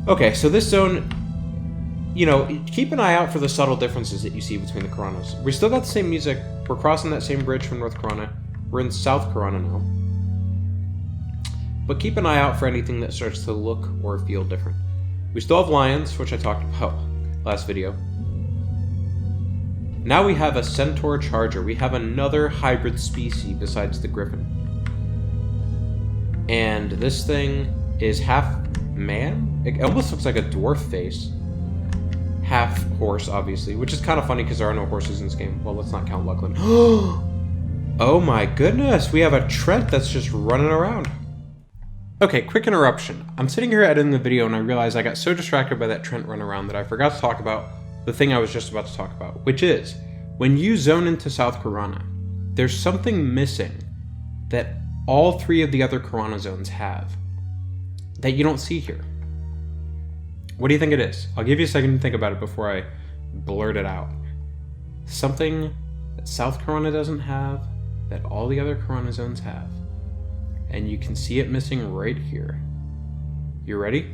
Okay, so this zone, you know, keep an eye out for the subtle differences that you see between the Karanas. We still got the same music. We're crossing that same bridge from North Karana. We're in South Karana now. But keep an eye out for anything that starts to look or feel different. We still have lions, which I talked about last video. Now we have a Centaur charger. We have another hybrid species besides the griffin. And this thing is half man? It almost looks like a dwarf face. Half horse, obviously, which is kind of funny because there are no horses in this game. Well, let's not count Luckland. Oh my goodness, we have a Trent that's just running around. Okay, quick interruption. I'm sitting here editing the video and I realized I got so distracted by that Trent run around that I forgot to talk about the thing I was just about to talk about, which is, when you zone into South Karana, there's something missing that all three of the other Karana zones have that you don't see here. What do you think it is? I'll give you a second to think about it before I blurt it out. Something that South Karana doesn't have, that all the other Karana zones have. And you can see it missing right here. You ready?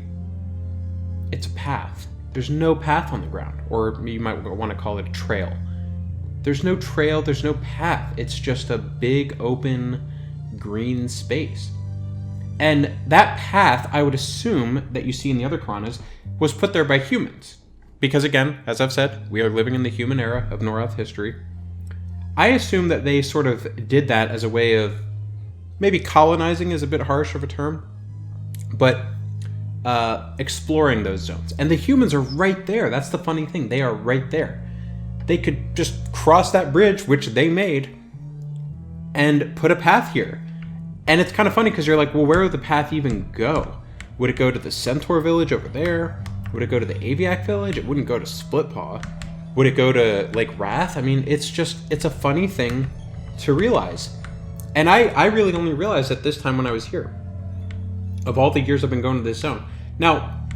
It's a path. There's no path on the ground, or you might want to call it a trail. There's no trail, there's no path. It's just a big open green space. And that path, I would assume, that you see in the other Karanas, was put there by humans. Because again, as I've said, we are living in the human era of Norath history. I assume that they sort of did that as a way of, maybe colonizing is a bit harsh of a term, but exploring those zones. And the humans are right there. That's the funny thing. They are right there. They could just cross that bridge, which they made, and put a path here. And it's kind of funny because you're like, well, where would the path even go? Would it go to the Centaur village over there? Would it go to the Aviak village? It wouldn't go to Splitpaw. Would it go to Lake Wrath? I mean, it's a funny thing to realize. And I really only realized that this time when I was here. Of all the years I've been going to this zone. Now,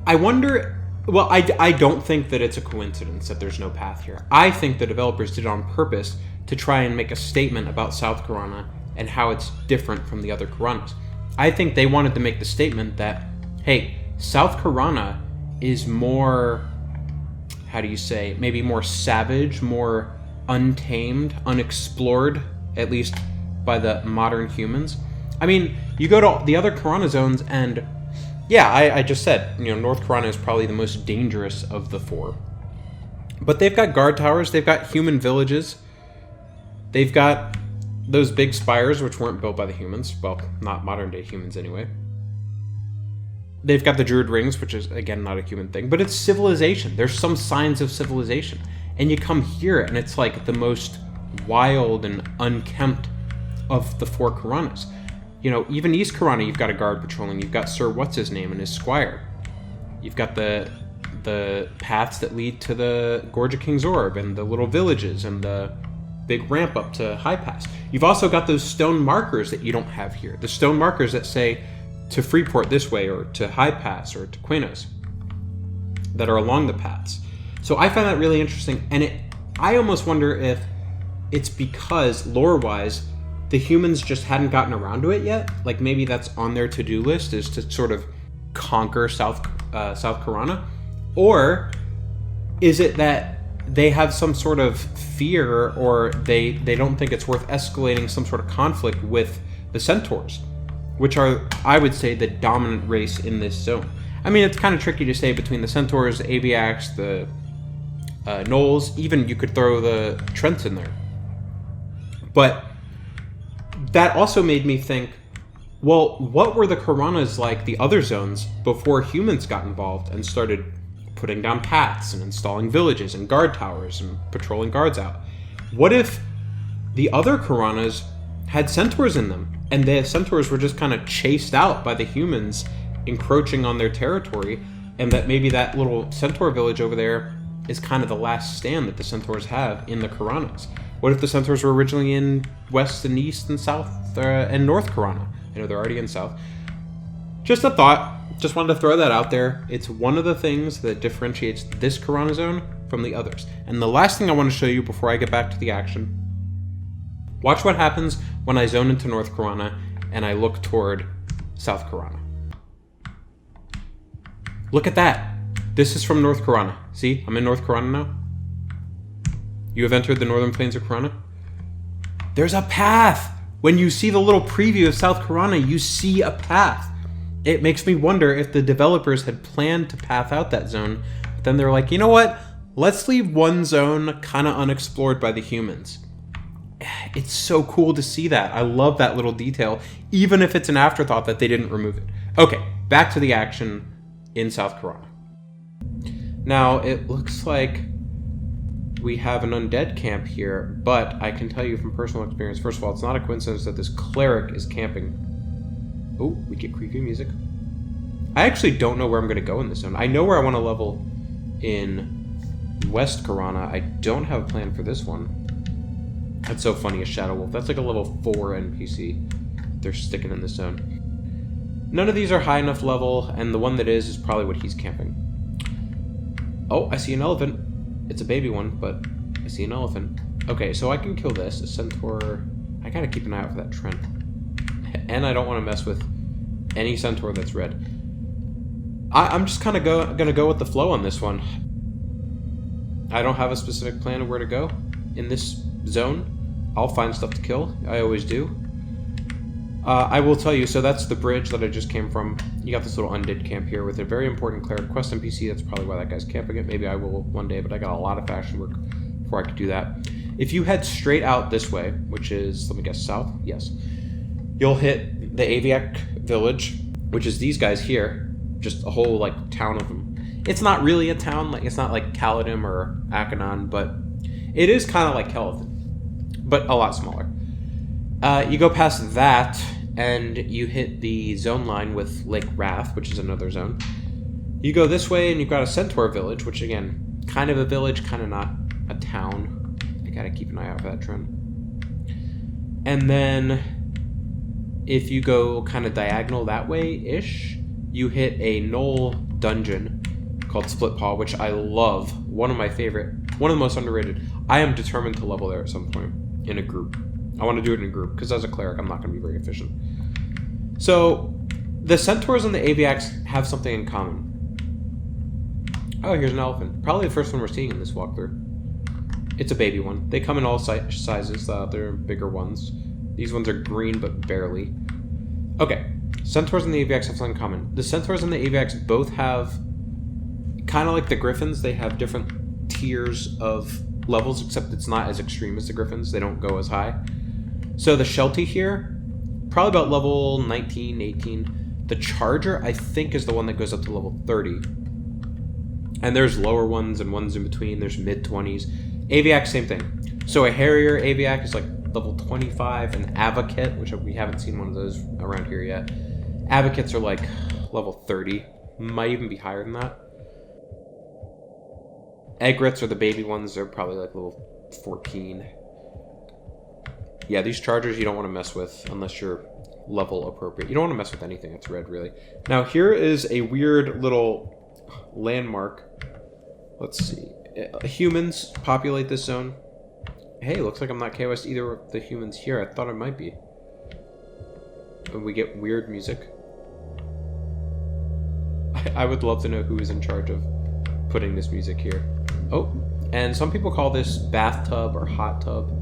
I wonder... Well, I don't think that it's a coincidence that there's no path here. I think the developers did it on purpose to try and make a statement about South Karana and how it's different from the other Karanas. I think they wanted to make the statement that, hey, South Karana is more, how do you say, maybe more savage, more untamed, unexplored, at least by the modern humans. I mean, you go to the other Karana zones and, yeah, I just said, you know, North Karana is probably the most dangerous of the four. But they've got guard towers, they've got human villages, they've got those big spires, which weren't built by the humans. Well, not modern day humans anyway. They've got the Druid rings, which is, again, not a human thing, but it's civilization. There's some signs of civilization. And you come here and it's like the most wild and unkempt of the four Karanas. You know, even East Karana, you've got a guard patrolling. You've got Sir What's-His-Name and his squire. You've got the paths that lead to the Gorge of King's Orb and the little villages and the big ramp up to High Pass. You've also got those stone markers that you don't have here. The stone markers that say to Freeport this way, or to High Pass, or to Quenos, that are along the paths. So I find that really interesting, and I almost wonder if it's because, lore-wise, the humans just hadn't gotten around to it yet. Like, maybe that's on their to-do list, is to sort of conquer South Karana. Or is it that they have some sort of fear, or they don't think it's worth escalating some sort of conflict with the Centaurs, which are, I would say, the dominant race in this zone. I mean, it's kind of tricky to say between the Centaurs, the Aviaks, the Gnolls, even you could throw the Trents in there. But that also made me think, well, what were the Karanas like, the other zones, before humans got involved and started putting down paths and installing villages and guard towers and patrolling guards out? What if the other Karanas had Centaurs in them, and the Centaurs were just kind of chased out by the humans encroaching on their territory, and that maybe that little Centaur village over there is kind of the last stand that the Centaurs have in the Karanas? What if the Centaurs were originally in West and East and South and North Karana? I know they're already in South. Just a thought. Just wanted to throw that out there. It's one of the things that differentiates this Karana zone from the others. And the last thing I want to show you before I get back to the action, watch what happens when I zone into North Karana and I look toward South Karana. Look at that. This is from North Karana. See, I'm in North Karana now. You have entered the northern plains of Karana. There's a path. When you see the little preview of South Karana, you see a path. It makes me wonder if the developers had planned to path out that zone, but then they're like, you know what? Let's leave one zone kind of unexplored by the humans. It's so cool to see that. I love that little detail, even if it's an afterthought that they didn't remove it. Okay, back to the action in South Karana. Now, it looks like we have an undead camp here, but I can tell you from personal experience, first of all, it's not a coincidence that this cleric is camping. Oh, we get creepy music. I actually don't know where I'm going to go in this zone. I know where I want to level in West Karana. I don't have a plan for this one. That's so funny, a Shadow Wolf. That's like a level 4 NPC they're sticking in this zone. None of these are high enough level, and the one that is probably what he's camping. Oh, I see an elephant. It's a baby one, but I see an elephant. Okay, so I can kill this. A centaur. I gotta keep an eye out for that trend. And I don't want to mess with any centaur that's red. I'm just kind of gonna go with the flow on this one. I don't have a specific plan of where to go in this zone. I'll find stuff to kill. I always do. I will tell you, so that's the bridge that I just came from. You got this little undead camp here with a very important cleric quest NPC. That's probably why that guy's camping it. Maybe I will one day, but I got a lot of faction work before I could do that. If you head straight out this way, which is, let me guess, south? Yes. You'll hit the Aviak village, which is these guys here. Just a whole, like, town of them. It's not really a town. Like, it's not like Kaladin or Akanon, but it is kind of like Kaladin, but a lot smaller. You go past that, and you hit the zone line with Lake Wrath, which is another zone. You go this way, and you've got a Centaur village, which, again, kind of a village, kind of not a town. I gotta keep an eye out for that trend. And then, if you go kind of diagonal that way-ish, you hit a Knoll dungeon called Split Paw, which I love. One of my favorite, one of the most underrated. I am determined to level there at some point in a group. I want to do it in a group, because as a cleric, I'm not going to be very efficient. So, the Centaurs and the Aviaks have something in common. Oh, here's an elephant. Probably the first one we're seeing in this walkthrough. It's a baby one. They come in all sizes. They're bigger ones. These ones are green, but barely. Okay. Centaurs and the Aviaks have something in common. The Centaurs and the Aviaks both have, kind of like the Griffins, they have different tiers of levels, except it's not as extreme as the Griffins. They don't go as high. So the Sheltie here, probably about level 19, 18. The Charger, I think, is the one that goes up to level 30. And there's lower ones and ones in between. There's mid-20s. Aviak, same thing. So a Harrier Aviak is like level 25. An Aviket, which we haven't seen one of those around here yet. Avicets are like level 30. Might even be higher than that. Egrets are the baby ones. They're probably like level 14. Yeah, these Chargers you don't want to mess with unless you're level appropriate. You don't want to mess with anything that's red, really. Now, here is a weird little landmark. Let's see. Humans populate this zone. Hey, looks like I'm not KOS'd either of the humans here. I thought I might be. And we get weird music. I would love to know who is in charge of putting this music here. Oh, and some people call this bathtub or hot tub.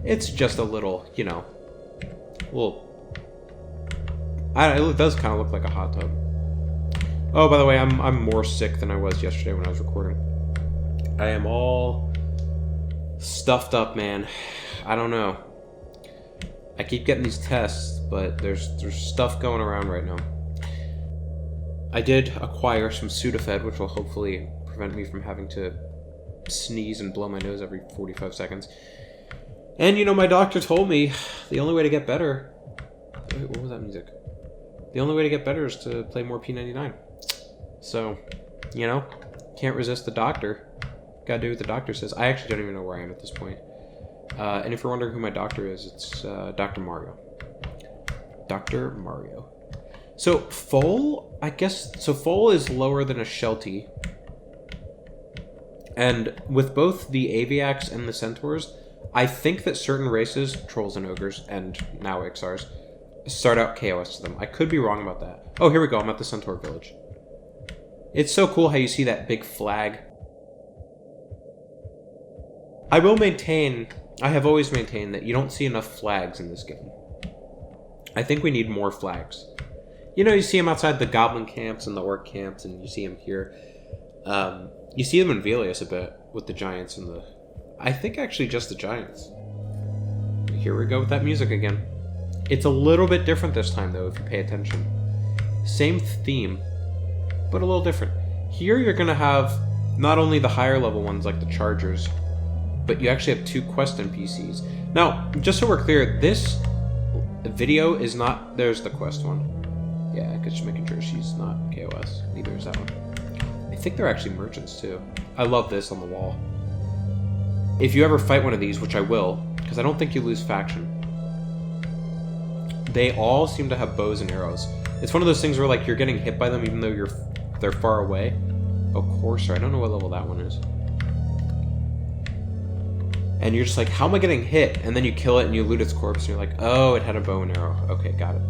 It's just a little, you know, it does kind of look like a hot tub. Oh, by the way, I'm more sick than I was yesterday when I was recording. I am all stuffed up, man. I don't know. I keep getting these tests, but there's stuff going around right now. I did acquire some Sudafed, which will hopefully prevent me from having to sneeze and blow my nose every 45 seconds. And, you know, my doctor told me the only way to get better... Wait, what was that music? The only way to get better is to play more P99. So, you know, can't resist the doctor. Gotta do what the doctor says. I actually don't even know where I am at this point. And if you're wondering who my doctor is, it's Dr. Mario. Dr. Mario. So, Foal, I guess... So, Foal is lower than a Sheltie. And with both the Aviaks and the Centaurs, I think that certain races, Trolls and Ogres, and now Ixars, start out KOS to them. I could be wrong about that. Oh, here we go. I'm at the Centaur village. It's so cool how you see that big flag. I will maintain, I have always maintained that you don't see enough flags in this game. I think we need more flags. You know, you see them outside the goblin camps and the orc camps, and you see them here. You see them in Velius a bit, with the giants and the... I think actually just the giants. Here we go with that music again. It's a little bit different this time, though, if you pay attention. Same theme, but a little different. Here you're going to have not only the higher level ones, like the Chargers, but you actually have 2 quest NPCs. Now, just so we're clear, this video is not... There's the quest one. Yeah, just making sure she's not KOS. Neither is that one. I think they're actually merchants, too. I love this on the wall. If you ever fight one of these, which I will, because I don't think you lose faction, they all seem to have bows and arrows. It's one of those things where, like, you're getting hit by them even though they're far away. Oh, Courser. I don't know what level that one is. And you're just like, how am I getting hit? And then you kill it and you loot its corpse and you're like, oh, it had a bow and arrow. Okay, got it.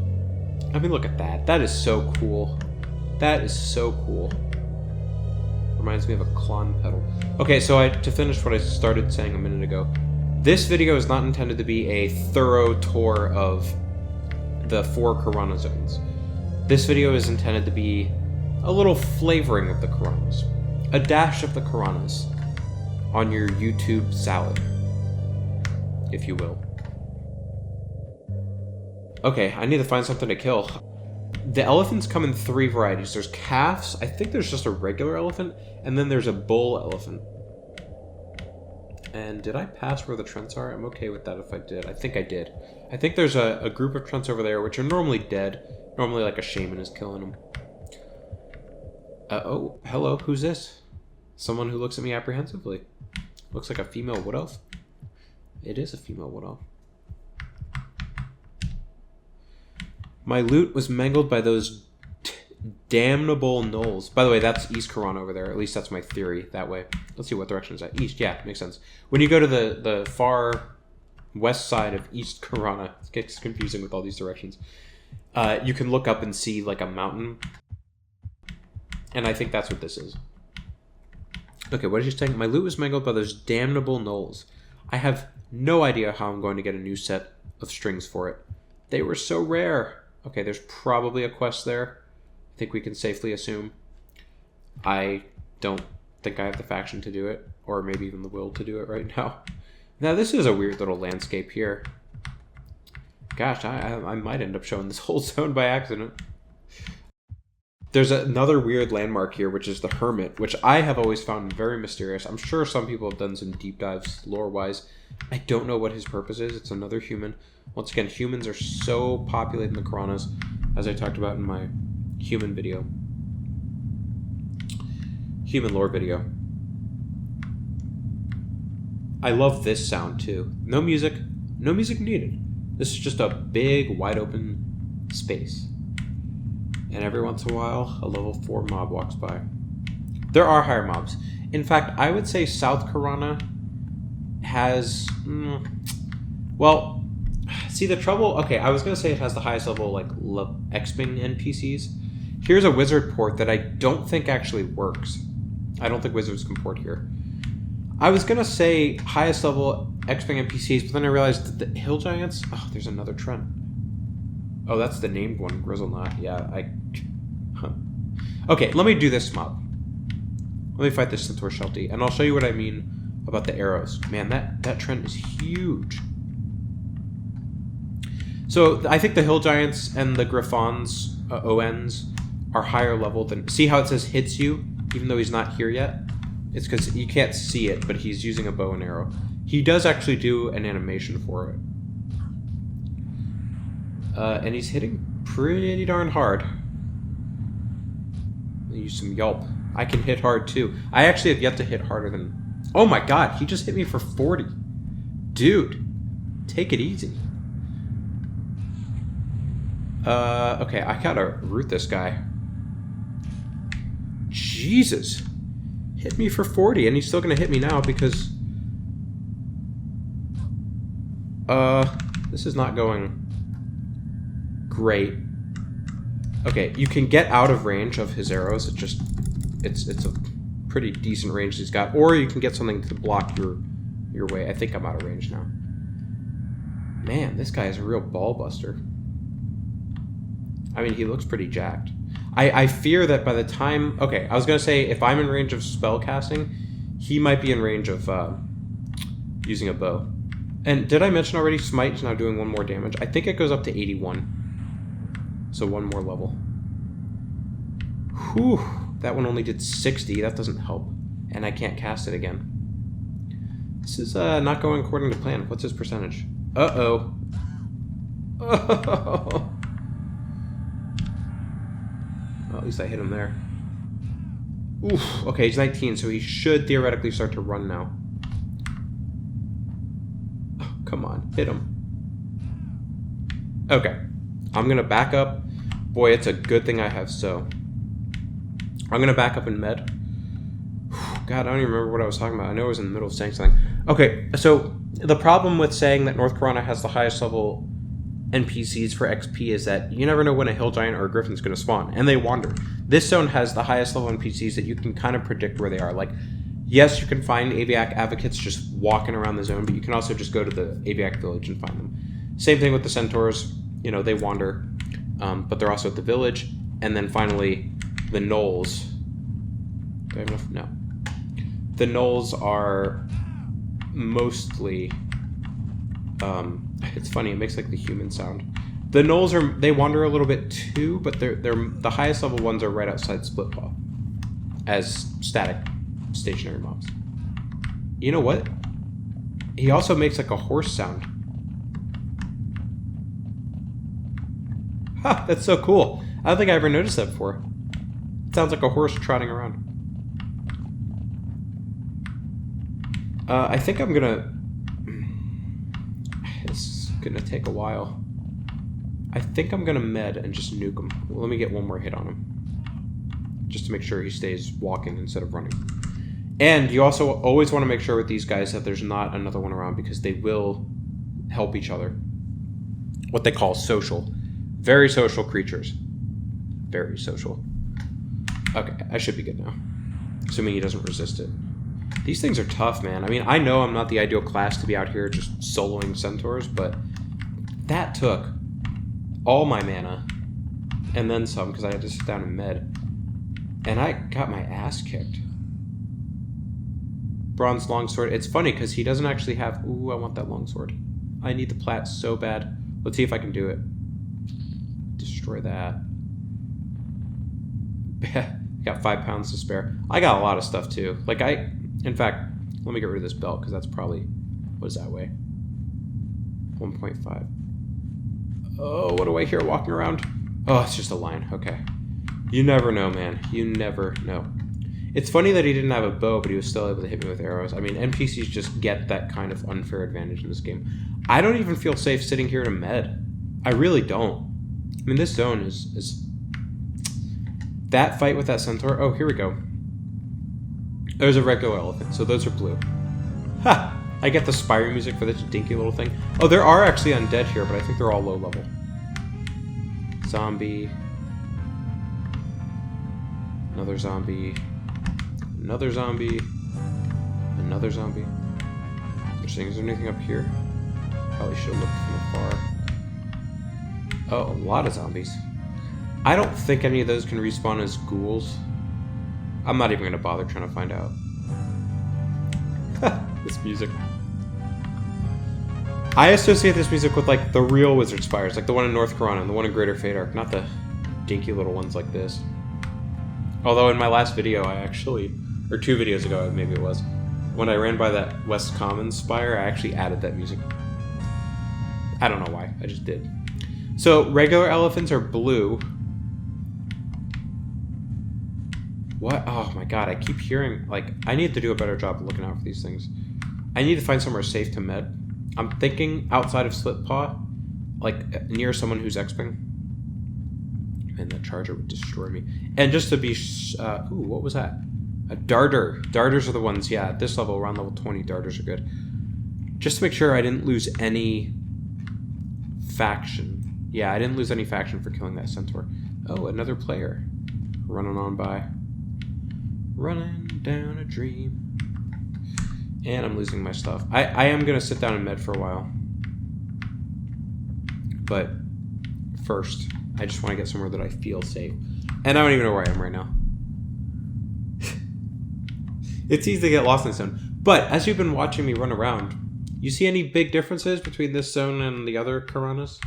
I mean, look at that. That is so cool. That is so cool. Reminds me of a Klon pedal. Okay, so to finish what I started saying a minute ago, this video is not intended to be a thorough tour of the 4 Karana zones. This video is intended to be a little flavoring of the Karanas. A dash of the Karanas on your YouTube salad, if you will. Okay, I need to find something to kill. The elephants come in 3 varieties. There's calves, I think there's just a regular elephant, and then there's a bull elephant. And did I pass where the Trents are? I'm okay with that if I did. I think I did. I think there's a group of Trents over there, which are normally dead. Normally like a shaman is killing them. Oh, hello, who's this? Someone who looks at me apprehensively. Looks like a female wood elf. It is a female wood elf. My loot was mangled by those damnable gnolls. By the way, that's East Karana over there. At least that's my theory that way. Let's see what direction is that. East, yeah, makes sense. When you go to the far west side of East Karana, it gets confusing with all these directions. You can look up and see like a mountain. And I think that's what this is. Okay, what is she saying? My loot was mangled by those damnable gnolls. I have no idea how I'm going to get a new set of strings for it. They were so rare. Okay, there's probably a quest there. I think we can safely assume. I don't think I have the faction to do it, or maybe even the will to do it right now. Now, this is a weird little landscape here. Gosh, I might end up showing this whole zone by accident. There's another weird landmark here, which is the Hermit, which I have always found very mysterious. I'm sure some people have done some deep dives lore-wise. I don't know what his purpose is. It's another human. Once again, humans are so populated in the Karanas, as I talked about in my human video. Human lore video. I love this sound, too. No music. No music needed. This is just a big, wide open space. And every once in a while, a level 4 mob walks by. There are higher mobs. In fact, I would say South Karana has... well, see the trouble... Okay, I was going to say it has the highest level, like, X-Wing NPCs. Here's a wizard port that I don't think actually works. I don't think wizards can port here. I was going to say highest level X-Wing NPCs, but then I realized that the Hill Giants... Oh, there's another Trent. Oh, that's the named one, Grizzlenot. Yeah, Okay, let me do this mob. Let me fight this Centaur Sheltie, and I'll show you what I mean about the arrows. Man, that Trent is huge. So, I think the Hill Giants and the Griffons, ONs, are higher level than... See how it says hits you, even though he's not here yet? It's because you can't see it, but he's using a bow and arrow. He does actually do an animation for it. And he's hitting pretty darn hard. I'll use some yelp. I can hit hard too. I actually have yet to hit harder than... Oh my god, he just hit me for 40. Dude, take it easy. Okay, I gotta root this guy. Jesus. Hit me for 40, and he's still gonna hit me now because... this is not going... great. Okay, you can get out of range of his arrows. It just it's a pretty decent range he's got. Or you can get something to block your way. I think I'm out of range now. Man, this guy is a real ball buster. I mean, he looks pretty jacked. I fear that by the time... Okay, I was going to say, if I'm in range of spell casting, he might be in range of using a bow. And did I mention already, Smite is now doing 1 more damage? I think it goes up to 81. So 1 more level. Whew. That one only did 60. That doesn't help. And I can't cast it again. This is not going according to plan. What's his percentage? Uh-oh. Oh. Well, at least I hit him there. Oof. Okay, he's 19, so he should theoretically start to run now. Oh, come on. Hit him. Okay. I'm going to back up. Boy, it's a good thing I have so. I'm going to back up in med. God, I don't even remember what I was talking about. I know I was in the middle of saying something. Okay, so the problem with saying that North Karana has the highest level NPCs for XP is that you never know when a hill giant or a griffin's going to spawn, and they wander. This zone has the highest level NPCs that you can kind of predict where they are. Like, yes, you can find Aviaks just walking around the zone, but you can also just go to the Aviak village and find them. Same thing with the Centaurs. You know, they wander, but they're also at the village. And then finally, the gnolls. Do I have enough? No. The gnolls are mostly... it's funny, it makes like the human sound. The gnolls they wander a little bit too, but they're the highest level ones are right outside Splitpaw as static stationary mobs. You know what? He also makes like a horse sound. Ha! That's so cool. I don't think I ever noticed that before. It sounds like a horse trotting around. I think I'm gonna... It's gonna take a while. I think I'm gonna med and just nuke him. Let me get 1 more hit on him. Just to make sure he stays walking instead of running. And you also always want to make sure with these guys that there's not another one around because they will help each other. What they call social. Very social creatures. Very social. Okay, I should be good now. Assuming he doesn't resist it. These things are tough, man. I mean, I know I'm not the ideal class to be out here just soloing Centaurs, but that took all my mana and then some because I had to sit down and med. And I got my ass kicked. Bronze longsword. It's funny because he doesn't actually have... Ooh, I want that longsword. I need the plat so bad. Let's see if I can do it. Destroy that. Got 5 pounds to spare. I got a lot of stuff too. Like in fact, let me get rid of this belt because that's probably, what does that weigh? 1.5. Oh, what do I hear walking around? Oh, it's just a lion. Okay. You never know, man. You never know. It's funny that he didn't have a bow, but he was still able to hit me with arrows. I mean, NPCs just get that kind of unfair advantage in this game. I don't even feel safe sitting here to med. I really don't. I mean, this zone is... That fight with that centaur... Oh, here we go. There's a regular elephant, so those are blue. Ha! I get the spire music for this dinky little thing. Oh, there are actually undead here, but I think they're all low level. Zombie. Another zombie. Another zombie. Another zombie. Interesting. Is there anything up here? Probably should look from afar. Oh, a lot of zombies. I don't think any of those can respawn as ghouls. I'm not even going to bother trying to find out. This music. I associate this music with, like, the real Wizard Spires, like the one in North Karana and the one in Greater Fadark, not the dinky little ones like this. Although in my last video, I actually, or 2 videos ago, maybe it was, when I ran by that West Common Spire, I actually added that music. I don't know why, I just did. So, regular elephants are blue. What? Oh my god, I keep hearing, like, I need to do a better job of looking out for these things. I need to find somewhere safe to med. I'm thinking outside of Splitpaw, like, near someone who's exping. Man, that charger would destroy me. And just to be, ooh, what was that? A darter. Darters are the ones, yeah, at this level, around level 20, darters are good. Just to make sure I didn't lose any faction. Yeah, I didn't lose any faction for killing that centaur. Oh, another player running on by. Running down a dream. And I'm losing my stuff. I am going to sit down and med for a while. But first, I just want to get somewhere that I feel safe. And I don't even know where I am right now. It's easy to get lost in this zone. But as you've been watching me run around, you see any big differences between this zone and the other Karanas?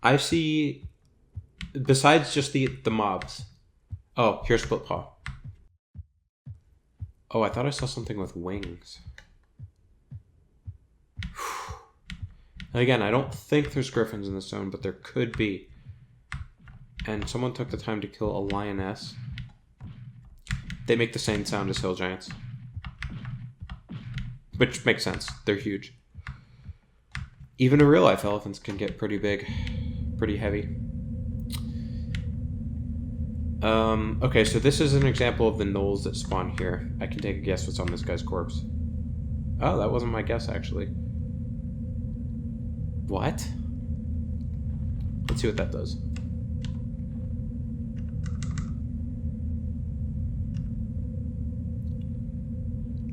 I see, besides just the mobs. Oh, here's Split Paw. Oh, I thought I saw something with wings. Again, I don't think there's griffins in this zone, but there could be. And someone took the time to kill a lioness. They make the same sound as hill giants. Which makes sense. They're huge. Even in real life, elephants can get pretty big. Pretty heavy. Okay, so this is an example of the gnolls that spawn here. I can take a guess what's on this guy's corpse. Oh, that wasn't my guess, actually. What? Let's see what that does.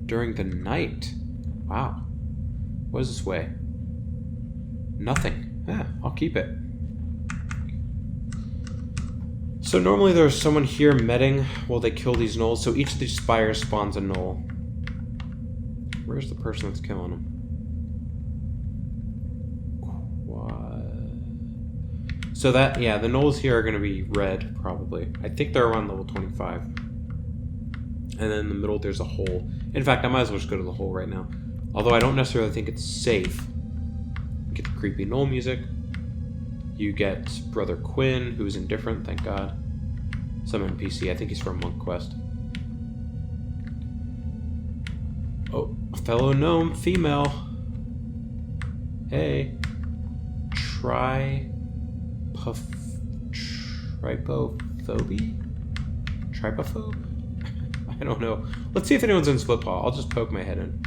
During the night. Wow. What does this weigh? Nothing. Yeah, I'll keep it. So normally there's someone here medding while they kill these gnolls. So each of these spires spawns a gnoll. Where's the person that's killing them? What? So that, yeah, the gnolls here are going to be red, probably. I think they're around level 25. And then in the middle there's a hole. In fact, I might as well just go to the hole right now. Although I don't necessarily think it's safe. You get the creepy gnoll music. You get Brother Quinn, who's indifferent, thank God. Some NPC, I think he's from Monk Quest. Oh, a fellow gnome, female. Hey. Tripophobia? Tripophobe? I don't know. Let's see if anyone's in Split Paw. I'll just poke my head in.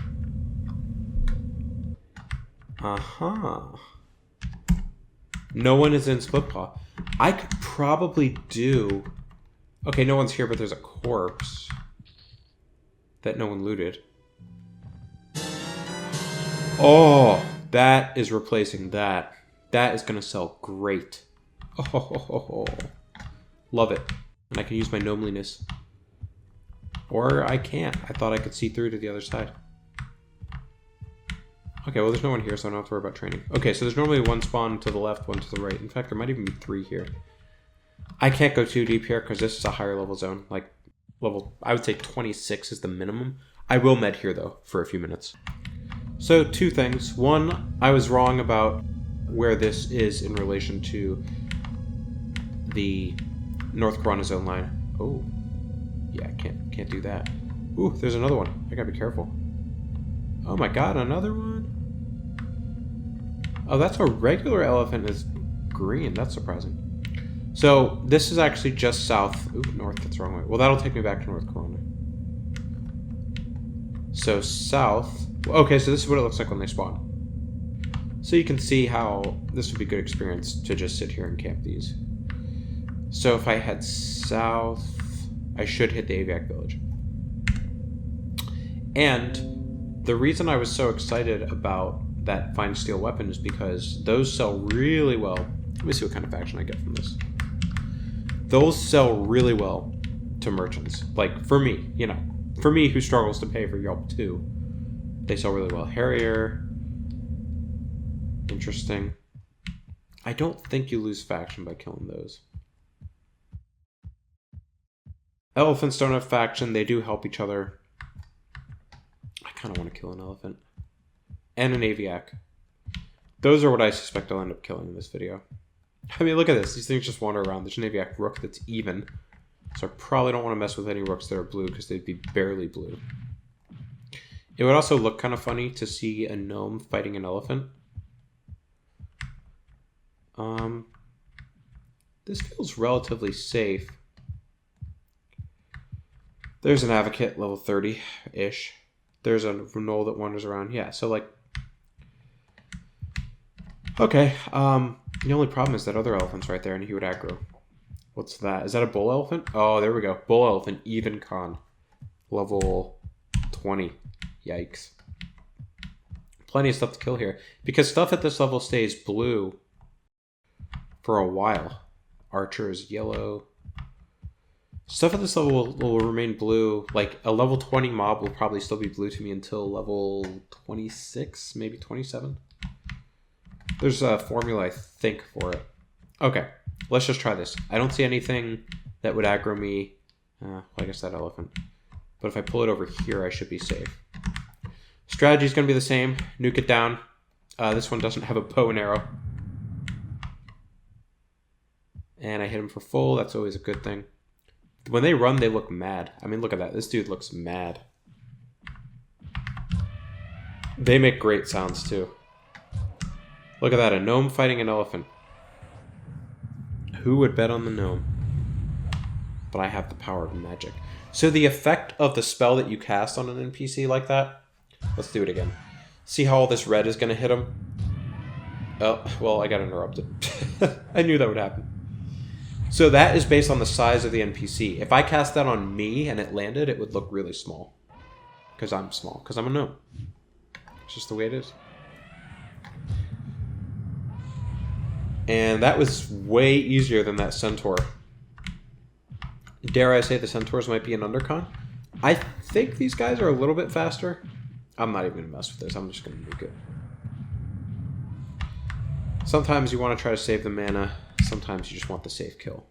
Uh-huh. No one is in Split Paw. I could probably do... Okay, no one's here, but there's a corpse that no one looted. Oh, that is replacing that. That is going to sell great. Oh, love it. And I can use my gnomeliness. Or I can't. I thought I could see through to the other side. Okay, well there's no one here, so I don't have to worry about training. Okay, so there's normally one spawn to the left, one to the right. In fact, there might even be 3 here. I can't go too deep here because this is a higher level zone. Like, level, I would say 26 is the minimum. I will med here, though, for a few minutes. So, 2 things. One, I was wrong about where this is in relation to the North Karana zone line. Oh, yeah, can't do that. Ooh, there's another one. I gotta be careful. Oh my god, another one? Oh, that's a regular elephant is green. That's surprising. So, this is actually just south. Ooh, north, that's the wrong way. Well, that'll take me back to North Karana. So, south. Okay, so this is what it looks like when they spawn. So you can see how this would be a good experience to just sit here and camp these. So if I head south, I should hit the Aviak village. And the reason I was so excited about that fine steel weapon is because those sell really well. Let me see what kind of action I get from this. Those sell really well to merchants. Like, for me, you know. For me, who struggles to pay for Yelp too. They sell really well. Harrier. Interesting. I don't think you lose faction by killing those. Elephants don't have faction. They do help each other. I kind of want to kill an elephant. And an Aviak. Those are what I suspect I'll end up killing in this video. I mean, look at this. These things just wander around. There's an Aviak rook that's even. So I probably don't want to mess with any rooks that are blue because they'd be barely blue. It would also look kind of funny to see a gnome fighting an elephant. This feels relatively safe. There's an advocate, level 30-ish. There's a gnoll that wanders around. Yeah, so like... Okay, the only problem is that other elephant's right there and he would aggro. What's that? Is that a bull elephant? Oh, there we go. Bull elephant, even con. Level 20. Yikes. Plenty of stuff to kill here. Because stuff at this level stays blue for a while. Archer is yellow. Stuff at this level will remain blue. Like, a level 20 mob will probably still be blue to me until level 26, maybe 27. There's a formula, I think, for it. Okay, let's just try this. I don't see anything that would aggro me. Well, I guess that elephant. But if I pull it over here, I should be safe. Strategy's going to be the same. Nuke it down. This one doesn't have a bow and arrow. And I hit him for full. That's always a good thing. When they run, they look mad. I mean, look at that. This dude looks mad. They make great sounds, too. Look at that. A gnome fighting an elephant. Who would bet on the gnome? But I have the power of magic. So the effect of the spell that you cast on an NPC like that... Let's do it again. See how all this red is going to hit him? Oh, well, I got interrupted. I knew that would happen. So that is based on the size of the NPC. If I cast that on me and it landed, it would look really small. Because I'm small. Because I'm a gnome. It's just the way it is. And that was way easier than that Centaur. Dare I say the Centaurs might be an undercon? I think these guys are a little bit faster. I'm not even going to mess with this. I'm just going to nuke it. Sometimes you want to try to save the mana. Sometimes you just want the safe kill.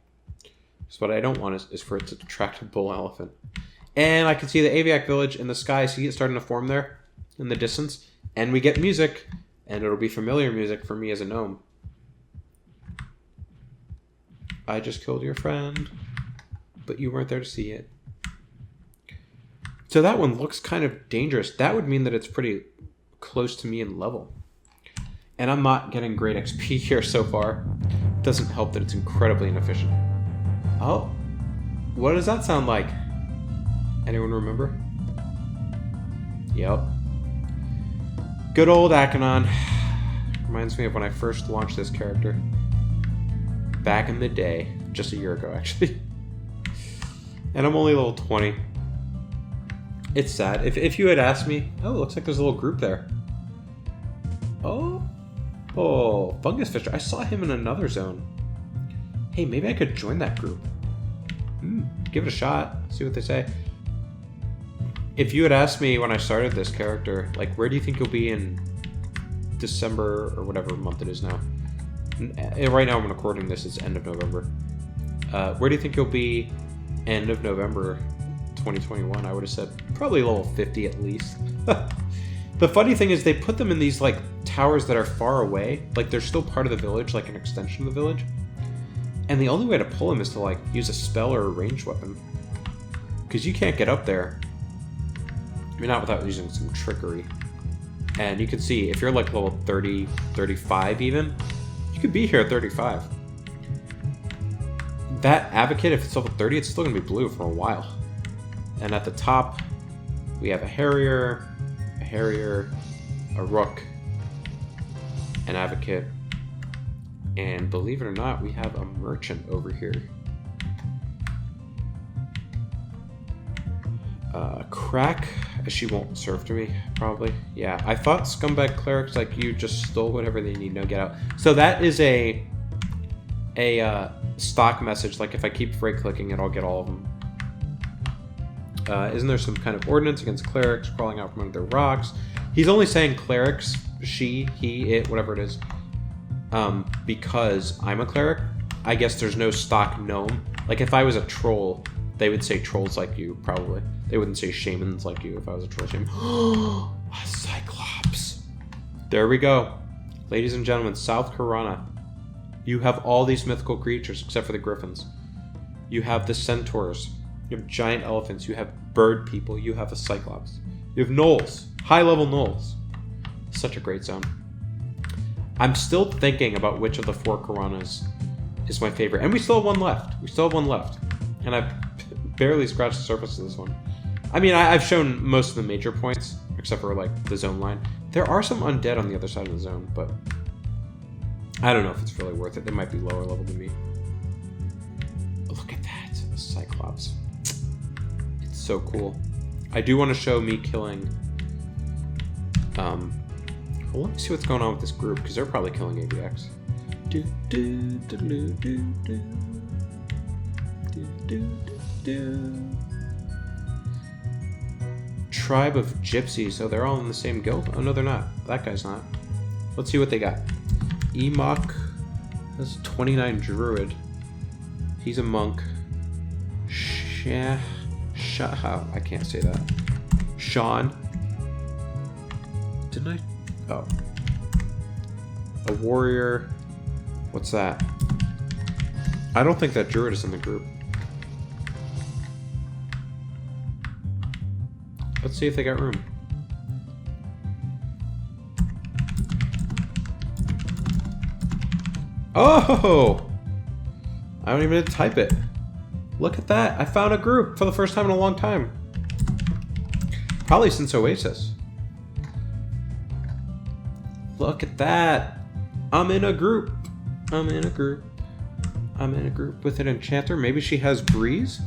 So what I don't want is for it to attract a bull elephant. And I can see the Aviak village in the sky. See it starting to form there in the distance. And we get music. And it'll be familiar music for me as a gnome. I just killed your friend. But you weren't there to see it. So that one looks kind of dangerous. That would mean that it's pretty close to me in level. And I'm not getting great XP here so far. It doesn't help that it's incredibly inefficient. Oh, what does that sound like? Anyone remember? Yep. Good old Akanon. Reminds me of when I first launched this character. Back in the day. Just a year ago, actually. And I'm only level 20. It's sad. If you had asked me... Oh, it looks like there's a little group there. Oh, Fungus Fisher. I saw him in another zone. Hey, maybe I could join that group. Give it a shot. See what they say. If you had asked me when I started this character, like, where do you think you'll be in December or whatever month it is now? Right now I'm recording this. It's end of November. Where do you think you'll be end of November 2021? I would have said probably level 50 at least. The funny thing is they put them in these like towers that are far away. Like they're still part of the village, like an extension of the village. And the only way to pull them is to like use a spell or a ranged weapon. Because you can't get up there. I mean, not without using some trickery. And you can see, if you're like level 30, 35 even, you could be here at 35. That Advocate, if it's level 30, it's still going to be blue for a while. And at the top, we have a Harrier, a Rook, an Advocate, and believe it or not, we have a Merchant over here. Crack, she won't serve to me, probably. Yeah, I thought scumbag clerics like you just stole whatever they need, no get out. So that is a stock message, like if I keep right-clicking it, I'll get all of them. Isn't there some kind of ordinance against clerics crawling out from under their rocks? He's only saying clerics, she, he, it, whatever it is, because I'm a cleric. I guess there's no stock gnome. Like if I was a troll, they would say trolls like you, probably. They wouldn't say shamans like you if I was a troll shaman. A Cyclops. There we go. Ladies and gentlemen, South Karana. You have all these mythical creatures except for the griffins. You have the centaurs. You have giant elephants. You have bird people. You have a Cyclops. You have gnolls. High-level gnolls. Such a great zone. I'm still thinking about which of the 4 Karanas is my favorite. And we still have one left. And I've barely scratched the surface of this one. I mean, I've shown most of the major points, except for, like, the zone line. There are some undead on the other side of the zone, but I don't know if it's really worth it. They might be lower level than me. Cyclops. It's so cool. I do want to show me killing... well, let me see what's going on with this group, because they're probably killing Aviaks. Tribe of Gypsies. Oh, they're all in the same guild? Oh, no, they're not. That guy's not. Let's see what they got. Emok. That's 29 Druid. He's a monk. I can't say that. Sean. Didn't I? Oh. A warrior. What's that? I don't think that Druid is in the group. Let's see if they got room. Oh! I don't even type it. Look at that. I found a group for the first time in a long time. Probably since Oasis. Look at that. I'm in a group. I'm in a group. I'm in a group with an enchanter. Maybe she has Breeze?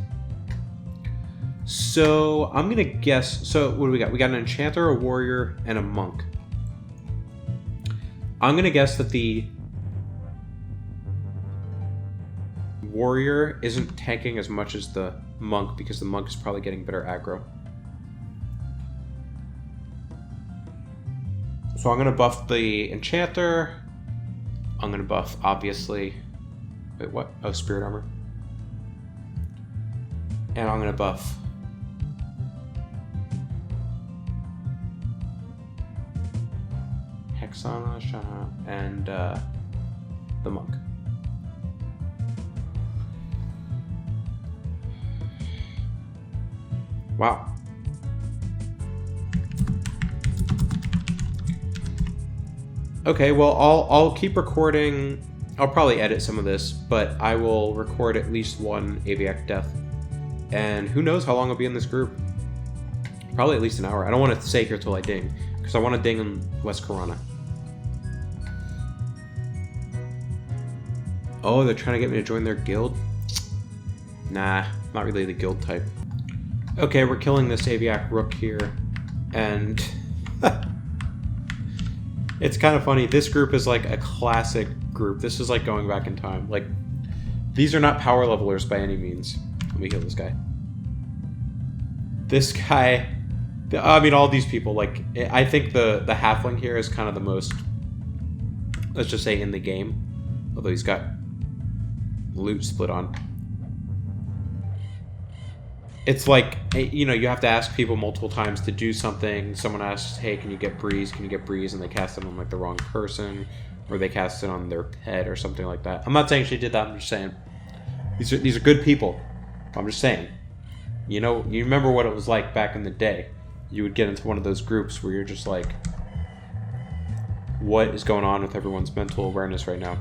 So, I'm gonna guess... So, what do we got? We got an enchanter, a warrior, and a monk. I'm gonna guess that the warrior isn't tanking as much as the monk, because the monk is probably getting better aggro. So I'm going to buff the enchanter. I'm going to buff, obviously... Wait, what? Oh, spirit armor. And I'm going to buff... Hexana, Shana, and the monk. Wow. Okay, well, I'll keep recording. I'll probably edit some of this, but I will record at least one Aviak death. And who knows how long I'll be in this group. Probably at least an hour. I don't want to stay here till I ding, because I want to ding in West Karana. Oh, they're trying to get me to join their guild? Nah, not really the guild type. Okay, we're killing this Aviak Rook here, and it's kind of funny. This group is like a classic group. This is like going back in time. Like, these are not power levelers by any means. Let me kill this guy. This guy, I mean, all these people, like, I think the halfling here is kind of the most, let's just say, in the game. Although he's got loot split on. It's like, you know, you have to ask people multiple times to do something. Someone asks, hey, can you get Breeze? Can you get Breeze? And they cast it on, like, the wrong person. Or they cast it on their pet or something like that. I'm not saying she did that. I'm just saying. These are good people. I'm just saying. You know, you remember what it was like back in the day. You would get into one of those groups where you're just like, what is going on with everyone's mental awareness right now?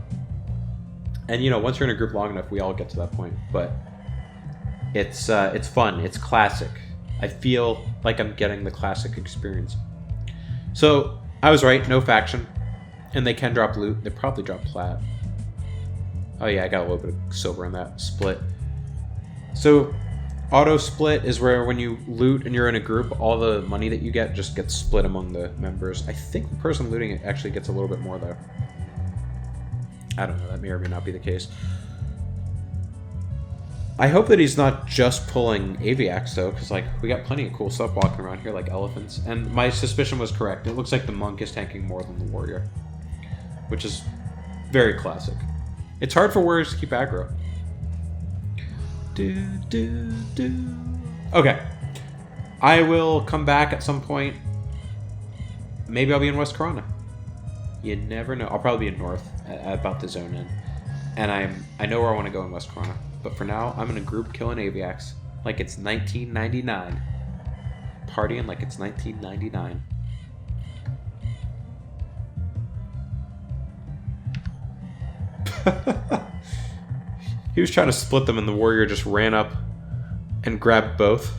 And, you know, once you're in a group long enough, we all get to that point. But it's fun. It's classic. I feel like I'm getting the classic experience. So, I was right. No faction. And they can drop loot. They probably drop plat. Oh, yeah, I got a little bit of silver in that split. So, auto split is where when you loot and you're in a group, all the money that you get just gets split among the members. I think the person looting it actually gets a little bit more, though. I don't know. That may or may not be the case. I hope that he's not just pulling Aviaks, though, because, like, we got plenty of cool stuff walking around here, like elephants. And my suspicion was correct. It looks like the monk is tanking more than the warrior, which is very classic. It's hard for warriors to keep aggro. Okay. I will come back at some point. Maybe I'll be in West Karana. You never know. I'll probably be in North, about to zone in. And I know where I want to go in West Karana. But for now, I'm in a group killing Aviaks like it's 1999. Partying like it's 1999. He was trying to split them and the warrior just ran up and grabbed both.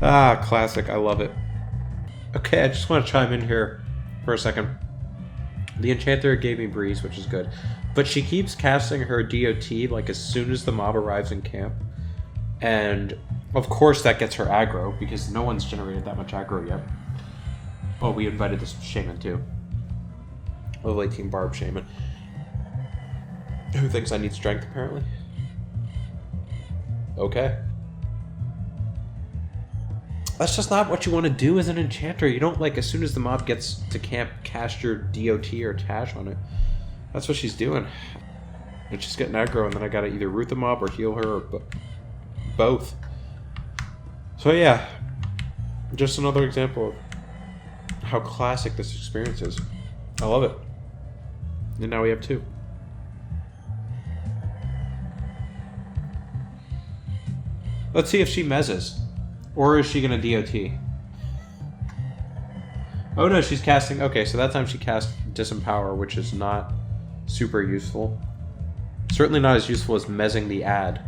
Ah, classic. I love it. Okay, I just want to chime in here for a second. The enchanter gave me Breeze, which is good. But she keeps casting her DOT like as soon as the mob arrives in camp. And of course that gets her aggro, because no one's generated that much aggro yet. Oh, we invited this shaman too. Level 18 barb shaman. Who thinks I need strength, apparently? Okay. That's just not what you want to do as an enchanter. You don't, like, as soon as the mob gets to camp, cast your DOT or Tash on it. That's what she's doing. And she's getting aggro, and then I gotta either root the mob or heal her, or both. So yeah, just another example of how classic this experience is. I love it. And now we have 2. Let's see if she mezzes. Or is she gonna DOT? Oh no, she's casting... Okay, so that time she cast Disempower, which is not super useful. Certainly not as useful as mezzing the ad.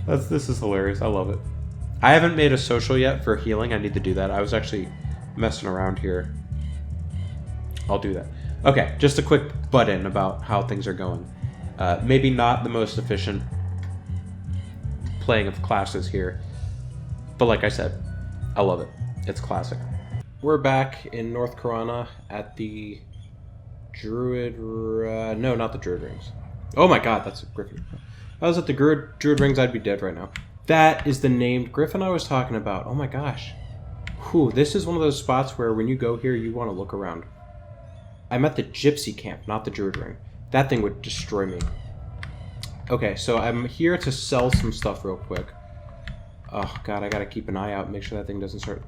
This is hilarious. I love it. I haven't made a social yet for healing. I need to do that. I was actually messing around here. I'll do that. Okay, just a quick butt-in about how things are going. Maybe not the most efficient playing of classes here, but like I said, I love it. It's classic. We're back in North Karana at the Druid... no, not the Druid Rings. Oh my god, that's a Griffin. If I was at the Druid Rings, I'd be dead right now. That is the named Griffin I was talking about. Oh my gosh. Whew, this is one of those spots where when you go here, you want to look around. I'm at the Gypsy Camp, not the Druid Ring. That thing would destroy me. Okay, so I'm here to sell some stuff real quick. Oh god, I gotta keep an eye out, make sure that thing doesn't start...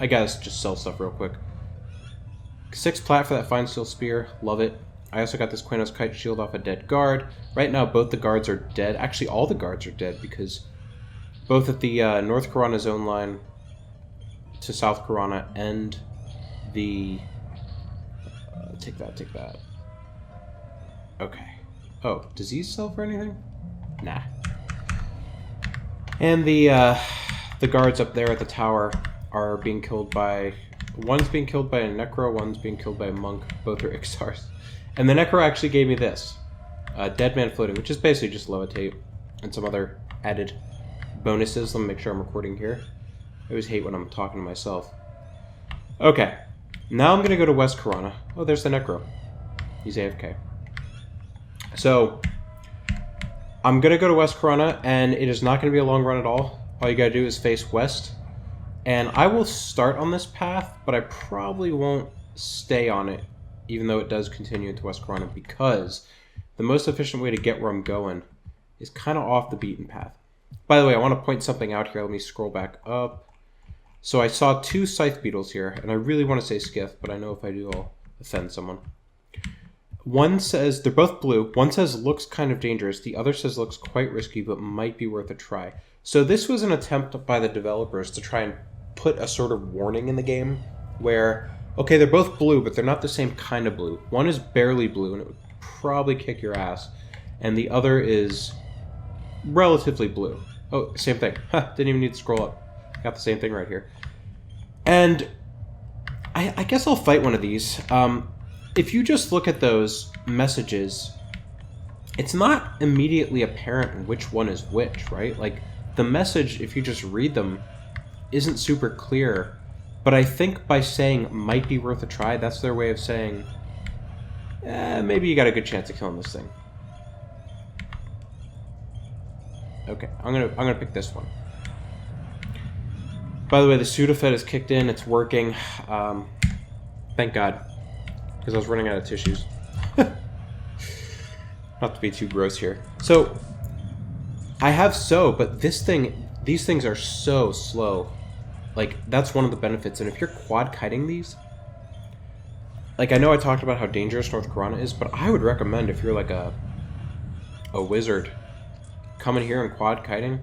I gotta just sell stuff real quick. 6 plat for that Fine Steel Spear, love it. I also got this Quanos Kite Shield off a dead guard. Right now, both the guards are dead. Actually, all the guards are dead, because both at the North Karana zone line to South Karana and the... take that. Okay. Oh, does he sell for anything? Nah. And the guards up there at the tower are being killed by... One's being killed by a Necro, one's being killed by a Monk. Both are Ixars. And the Necro actually gave me this. Dead Man Floating, which is basically just Levitate. And some other added bonuses. Let me make sure I'm recording here. I always hate when I'm talking to myself. Okay. Now I'm going to go to West Karana. Oh, there's the Necro. He's AFK. So, I'm going to go to West Karana, and it is not going to be a long run at all. All you got to do is face west. And I will start on this path, but I probably won't stay on it, even though it does continue into West Karana, because the most efficient way to get where I'm going is kind of off the beaten path. By the way, I want to point something out here. Let me scroll back up. So I saw 2 Scythe Beetles here, and I really want to say Skiff, but I know if I do, I'll offend someone. One says, they're both blue. One says looks kind of dangerous. The other says looks quite risky, but might be worth a try. So this was an attempt by the developers to try and put a sort of warning in the game where, okay, they're both blue, but they're not the same kind of blue. One is barely blue, and it would probably kick your ass. And the other is relatively blue. Oh, same thing. Didn't even need to scroll up. Got the same thing right here. And I guess I'll fight one of these. If you just look at those messages, it's not immediately apparent which one is which, right? Like, the message, if you just read them, isn't super clear. But I think by saying might be worth a try, that's their way of saying, maybe you got a good chance of killing this thing. Okay, I'm gonna pick this one. By the way, the Sudafed is kicked in. It's working. Thank God, because I was running out of tissues. Not to be too gross here. So I have but these things are so slow. Like, that's one of the benefits. And if you're quad kiting these, like, I know I talked about how dangerous North Karana is, but I would recommend, if you're like a wizard, coming here and quad kiting,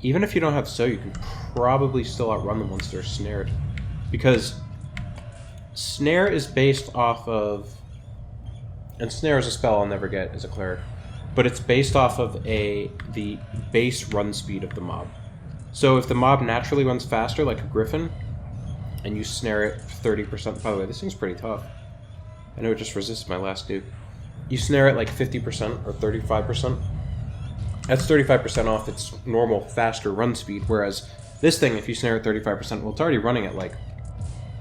even if you don't have you can probably still outrun them once they're snared. Because snare is based off of, and snare is a spell I'll never get as a cleric, but it's based off of the base run speed of the mob. So if the mob naturally runs faster, like a griffin, and you snare it 30%, by the way, this thing's pretty tough. I know it just resisted my last duke. You snare it like 50% or 35%, That's 35% off its normal, faster run speed, whereas this thing, if you snare at 35%, well, it's already running at like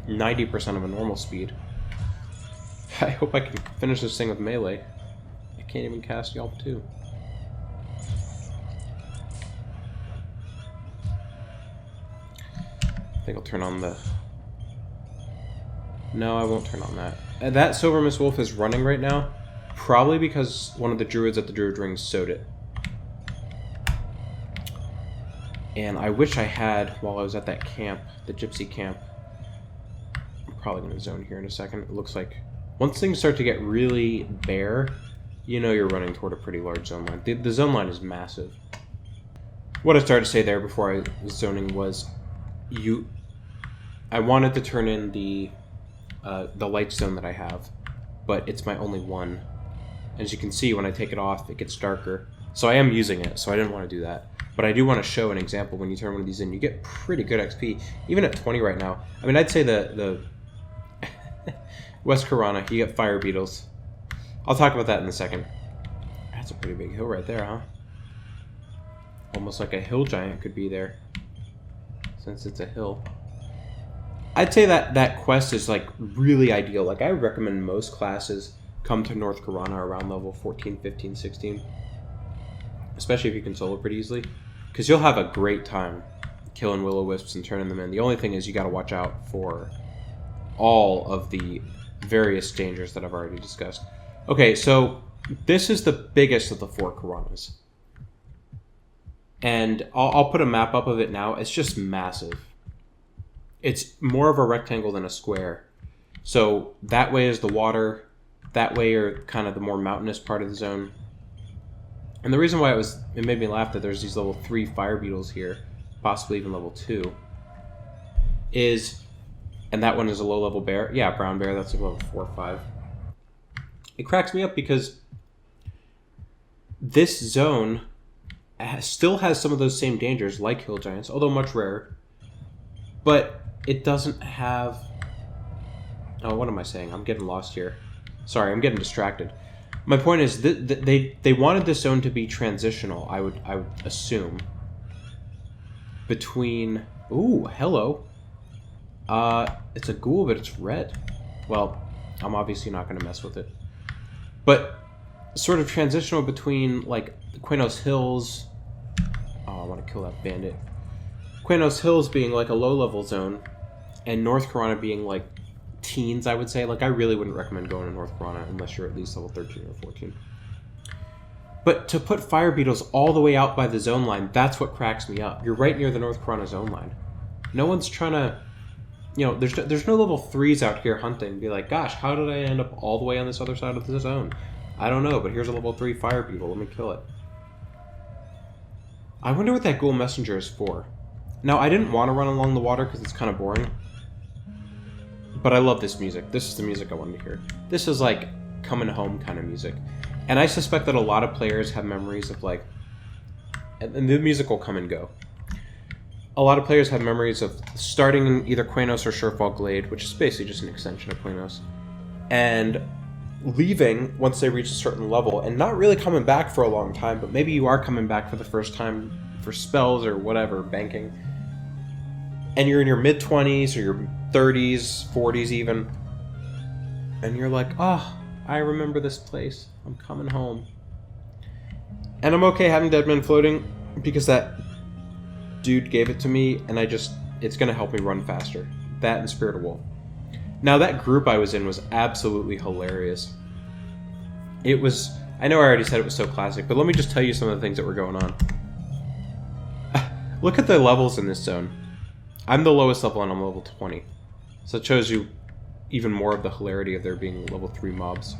90% of a normal speed. I hope I can finish this thing with melee. I can't even cast Yelp 2. I think I'll turn on the... No, I won't turn on that. That Silver Mist Wolf is running right now, probably because one of the druids at the Druid Ring sewed it. And I wish I had, while I was at that camp, the Gypsy camp. I'm probably going to zone here in a second. It looks like once things start to get really bare, you know you're running toward a pretty large zone line. The zone line is massive. What I started to say there before I was zoning was I wanted to turn in the light zone that I have, but it's my only one. As you can see, when I take it off, it gets darker. So I am using it, so I didn't want to do that. But I do want to show an example. When you turn one of these in, you get pretty good XP. Even at 20 right now. I mean, I'd say the West Karana, you get fire beetles. I'll talk about that in a second. That's a pretty big hill right there, huh? Almost like a hill giant could be there, since it's a hill. I'd say that quest is like really ideal. Like, I would recommend most classes come to North Karana around level 14, 15, 16. Especially if you can solo pretty easily. Because you'll have a great time killing will-o-wisps and turning them in. The only thing is you got to watch out for all of the various dangers that I've already discussed. Okay, so this is the biggest of the 4 Karanas. And I'll put a map up of it now. It's just massive. It's more of a rectangle than a square. So that way is the water. That way are kind of the more mountainous part of the zone. And the reason why it made me laugh that there's these level 3 fire beetles here, possibly even level 2, is, and that one is a low level bear. Yeah, brown bear, that's like level 4 or 5. It cracks me up because this zone still has some of those same dangers like hill giants, although much rarer. But it doesn't have... Oh, what am I saying? I'm getting lost here. Sorry, I'm getting distracted. My point is they wanted this zone to be transitional, I would assume, between... Ooh, hello. It's a ghoul, but it's red. Well, I'm obviously not going to mess with it. But sort of transitional between, like, the Quenos Hills... Oh, I want to kill that bandit. Quenos Hills being, like, a low-level zone, and North Karana being, like, teens, I would say. Like, I really wouldn't recommend going to North Karana unless you're at least level 13 or 14. But to put fire beetles all the way out by the zone line, that's what cracks me up. You're right near the North Karana zone line. No one's trying to... You know, there's no level 3s out here hunting. Be like, gosh, how did I end up all the way on this other side of the zone? I don't know, but here's a level 3 fire beetle. Let me kill it. I wonder what that ghoul messenger is for. Now, I didn't want to run along the water because it's kind of boring. But I love this music. This is the music I wanted to hear. This is like coming home kind of music. And I suspect that a lot of players have memories of like... And the music will come and go. A lot of players have memories of starting in either Quenos or Surefall Glade, which is basically just an extension of Quenos, and leaving once they reach a certain level and not really coming back for a long time, but maybe you are coming back for the first time for spells or whatever, banking. And you're in your mid-20s or your 30s, 40s even, and you're like, oh, I remember this place. I'm coming home. And I'm okay having Deadman floating because that dude gave it to me, and it's going to help me run faster. That and Spirit of Wolf. Now, that group I was in was absolutely hilarious. It was... I know I already said it was so classic, but let me just tell you some of the things that were going on. Look at the levels in this zone. I'm the lowest level, and I'm level 20. So it shows you even more of the hilarity of there being level 3 mobs.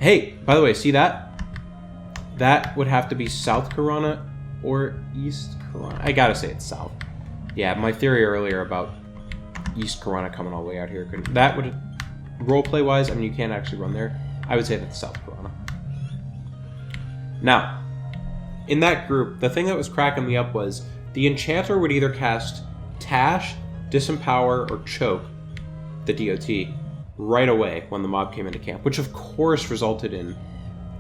Hey, by the way, see that? That would have to be South Karana or East Karana. I gotta say it's South. Yeah, my theory earlier about East Karana coming all the way out here, that would, roleplay-wise, I mean, you can't actually run there. I would say that's South Karana. Now, in that group, the thing that was cracking me up was the Enchanter would either cast Tash, Disempower, or Choke, the DOT, right away when the mob came into camp, which of course resulted in...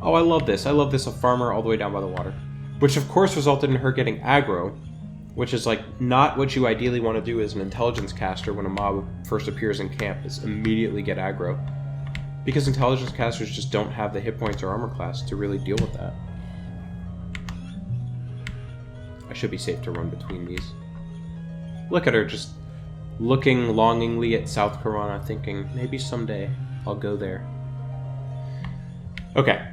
Oh, I love this. I love this, a farmer all the way down by the water. which of course resulted in her getting aggro, which is like not what you ideally want to do as an intelligence caster when a mob first appears in camp, is immediately get aggro. Because intelligence casters just don't have the hit points or armor class to really deal with that. I should be safe to run between these. Look at her just looking longingly at South Karana, thinking, maybe someday I'll go there. Okay.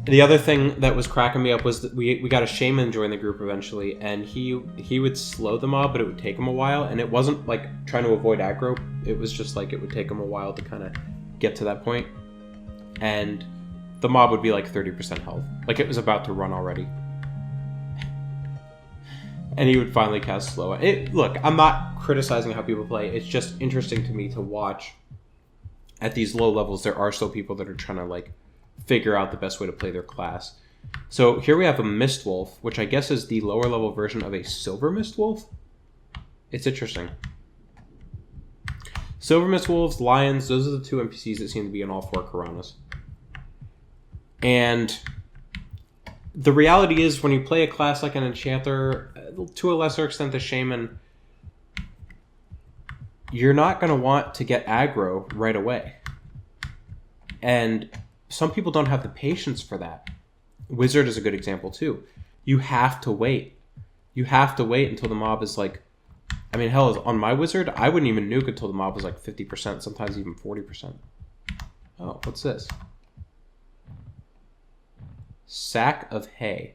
The other thing that was cracking me up was that we got a shaman join the group eventually, and he would slow the mob, but it would take him a while, and it wasn't like trying to avoid aggro, it was just like it would take him a while to kind of get to that point, and the mob would be like 30% health. Like it was about to run already. And he would finally cast slow. Look, I'm not criticizing how people play, it's just interesting to me to watch at these low levels there are still people that are trying to like figure out the best way to play their class. So here we have a Mist Wolf, which I guess is the lower level version of a Silver Mist Wolf. It's interesting. Silver Mist Wolves, Lions, those are the two NPCs that seem to be in all 4 Karanas. And the reality is when you play a class like an Enchanter, to a lesser extent the Shaman, you're not going to want to get aggro right away. And some people don't have the patience for that. Wizard is a good example too. You have to wait. You have to wait until the mob is like... I mean, hell, on my Wizard, I wouldn't even nuke until the mob was like 50%, sometimes even 40%. Oh, what's this? Sack of hay.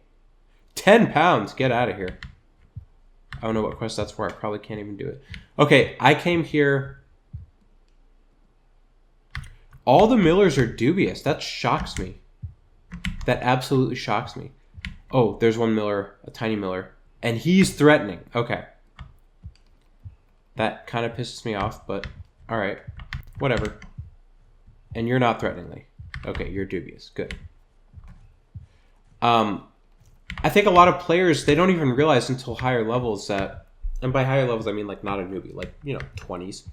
10 pounds! Get out of here. I don't know what quest that's for. I probably can't even do it. Okay, I came here... All the millers are dubious. That shocks me. That absolutely shocks me. Oh, there's one miller, a tiny miller. And he's threatening. Okay. That kind of pisses me off, but alright. Whatever. And you're not threateningly. Okay, you're dubious. Good. I think a lot of players, they don't even realize until higher levels that... And by higher levels, I mean like not a newbie. Like, 20s.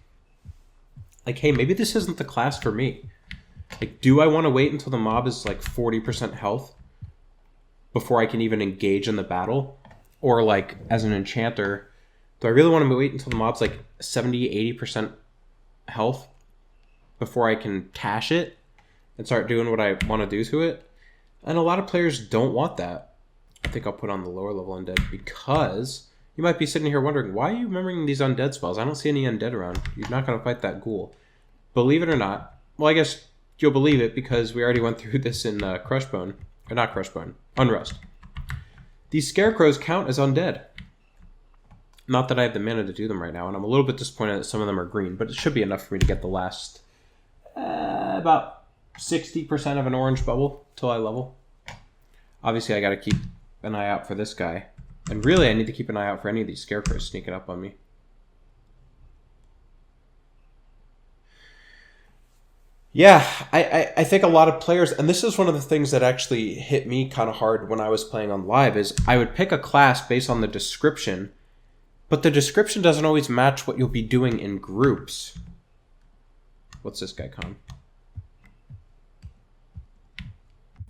Like, hey, maybe this isn't the class for me. Like, do I want to wait until the mob is like 40% health before I can even engage in the battle? Or like, as an enchanter, do I really want to wait until the mob's like 70, 80% health before I can tash it and start doing what I want to do to it? And a lot of players don't want that. I think I'll put on the lower level undead because... You might be sitting here wondering, why are you remembering these undead spells? I don't see any undead around. You're not going to fight that ghoul. Believe it or not. Well, I guess you'll believe it because we already went through this in Crushbone. Or not Crushbone. Unrest. These scarecrows count as undead. Not that I have the mana to do them right now, and I'm a little bit disappointed that some of them are green, but it should be enough for me to get the last... about 60% of an orange bubble till I level. Obviously, I got to keep an eye out for this guy. And really, I need to keep an eye out for any of these scarecrows sneaking up on me. Yeah, I think a lot of players, and this is one of the things that actually hit me kind of hard when I was playing on live, is I would pick a class based on the description, but the description doesn't always match what you'll be doing in groups. What's this guy con?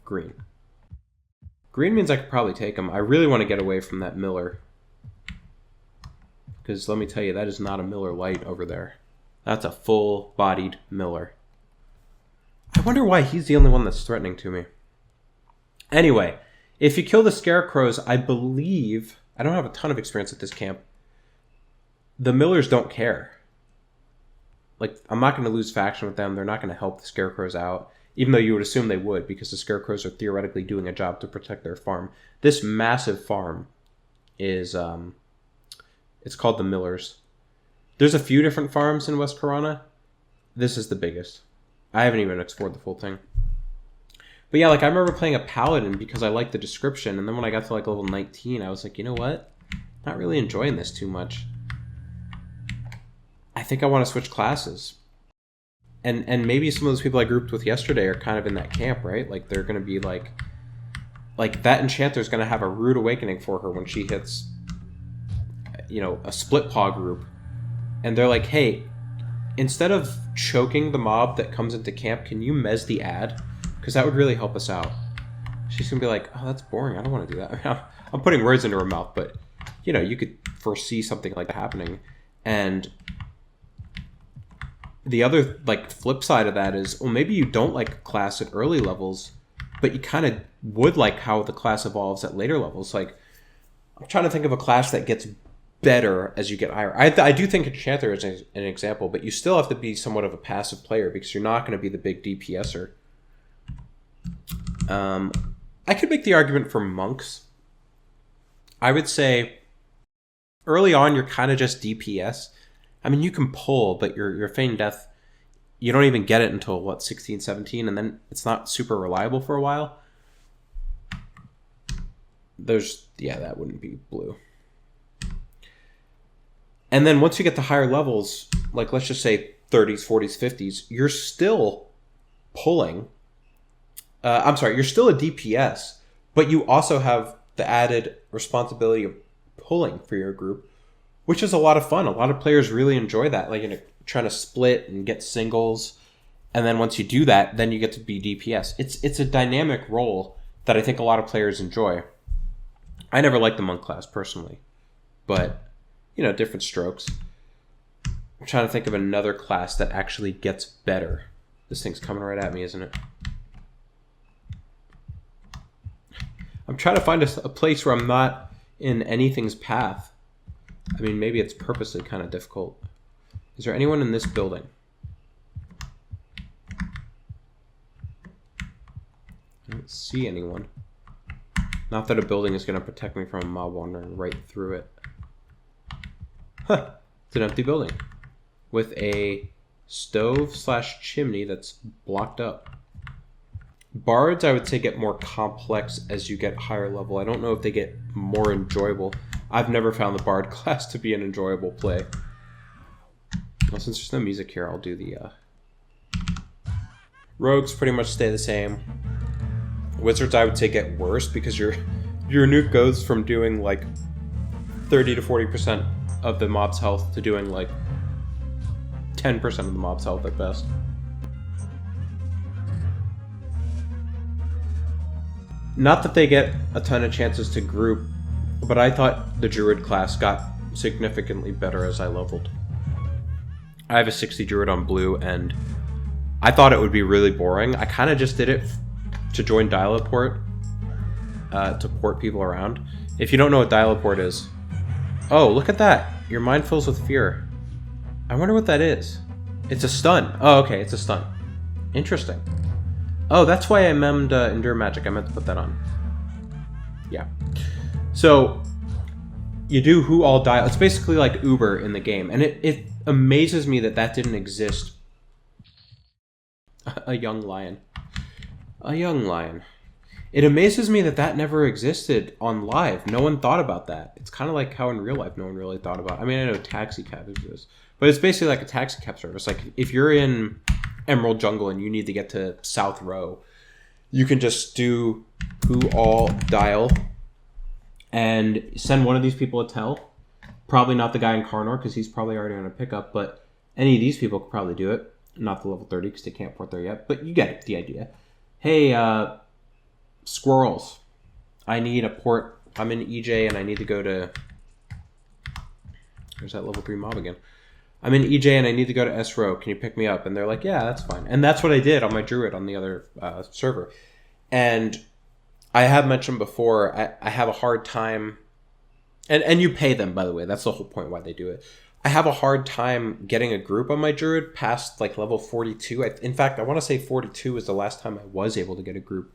Green. Green means I could probably take him. I really want to get away from that miller. Because let me tell you, that is not a miller light over there. That's a full-bodied miller. I wonder why he's the only one that's threatening to me. Anyway, if you kill the scarecrows, I believe... I don't have a ton of experience at this camp. The millers don't care. Like, I'm not going to lose faction with them. They're not going to help the scarecrows out. Even though you would assume they would, because the scarecrows are theoretically doing a job to protect their farm. This massive farm is, it's called the Millers. There's a few different farms in West Karana. This is the biggest. I haven't even explored the full thing. But yeah, like I remember playing a paladin because I liked the description, and then when I got to like level 19, I was like, you know what? Not really enjoying this too much. I think I want to switch classes. And maybe some of those people I grouped with yesterday are kind of in that camp, right? Like, they're going to be like that enchanter's going to have a rude awakening for her when she hits, a split paw group. And they're like, hey, instead of choking the mob that comes into camp, can you mez the ad? Because that would really help us out. she's gonna be like, oh, that's boring. I don't want to do that. I'm putting words into her mouth, but you know, you could foresee something like that happening. And the other like flip side of that is, well, maybe you don't like a class at early levels, but you kind of would like how the class evolves at later levels. Like, I'm trying to think of a class that gets better as you get higher. I do think Enchanter is an example, but you still have to be somewhat of a passive player because you're not going to be the big DPSer. I could make the argument for monks. I would say early on you're kind of just DPS. I mean, you can pull, but your Feign Death, you don't even get it until, what, 16, 17, and then it's not super reliable for a while. Yeah, that wouldn't be blue. And then once you get to higher levels, like let's just say 30s, 40s, 50s, you're still pulling. You're still a DPS, but you also have the added responsibility of pulling for your group, which is a lot of fun. A lot of players really enjoy that, like, you know, trying to split and get singles. And then once you do that, then you get to be DPS. It's a dynamic role that I think a lot of players enjoy. I never liked the monk class personally, but, you know, different strokes. I'm trying to think of another class that actually gets better. This thing's coming right at me, isn't it? I'm trying to find a place where I'm not in anything's path. I mean, maybe it's purposely kind of difficult. Is there anyone in this building? I don't see anyone. Not that a building is going to protect me from a mob wandering right through it. Huh. It's an empty building with a stove/chimney that's blocked up. Bards, I would say, get more complex as you get higher level. I don't know if they get more enjoyable. I've never found the Bard class to be an enjoyable play. Well, since there's no music here, I'll do the... Rogues pretty much stay the same. Wizards, I would say, get worse because your nuke goes from doing like 30 to 40% of the mob's health to doing like 10% of the mob's health at best. Not that they get a ton of chances to group, but I thought the Druid class got significantly better as I leveled. I have a 60 Druid on blue, and I thought it would be really boring. I kind of just did it to join Dialeport, to port people around. If you don't know what Dialeport is... Oh, look at that! Your mind fills with fear. I wonder what that is. It's a stun. Oh, okay, it's a stun. Interesting. Oh, that's why I memmed Endure Magic. I meant to put that on. Yeah. So, you do Who All Die. It's basically like Uber in the game. And it amazes me that that didn't exist. A young lion. A young lion. It amazes me that that never existed on live. No one thought about that. It's kind of like how in real life no one really thought about it. I mean, I know taxi cab exists. But it's basically like a taxi cab service. Like, if you're in Emerald Jungle and you need to get to South Row, you can just do Who All Dial and send one of these people a tel. Probably not the guy in Karnor because he's probably already on a pickup, but any of these people could probably do it. Not the level 30 because they can't port there yet, but you get the idea. Hey, squirrels, I need a port. I'm in EJ and I need to go to... There's that level 3 mob again. I'm in EJ and I need to go to S row. Can you pick me up? And they're like, yeah, that's fine. And that's what I did on my Druid on the other server. And I have mentioned before, I have a hard time... And you pay them, by the way. That's the whole point why they do it. I have a hard time getting a group on my Druid past like level 42. In fact, I want to say 42 was the last time I was able to get a group.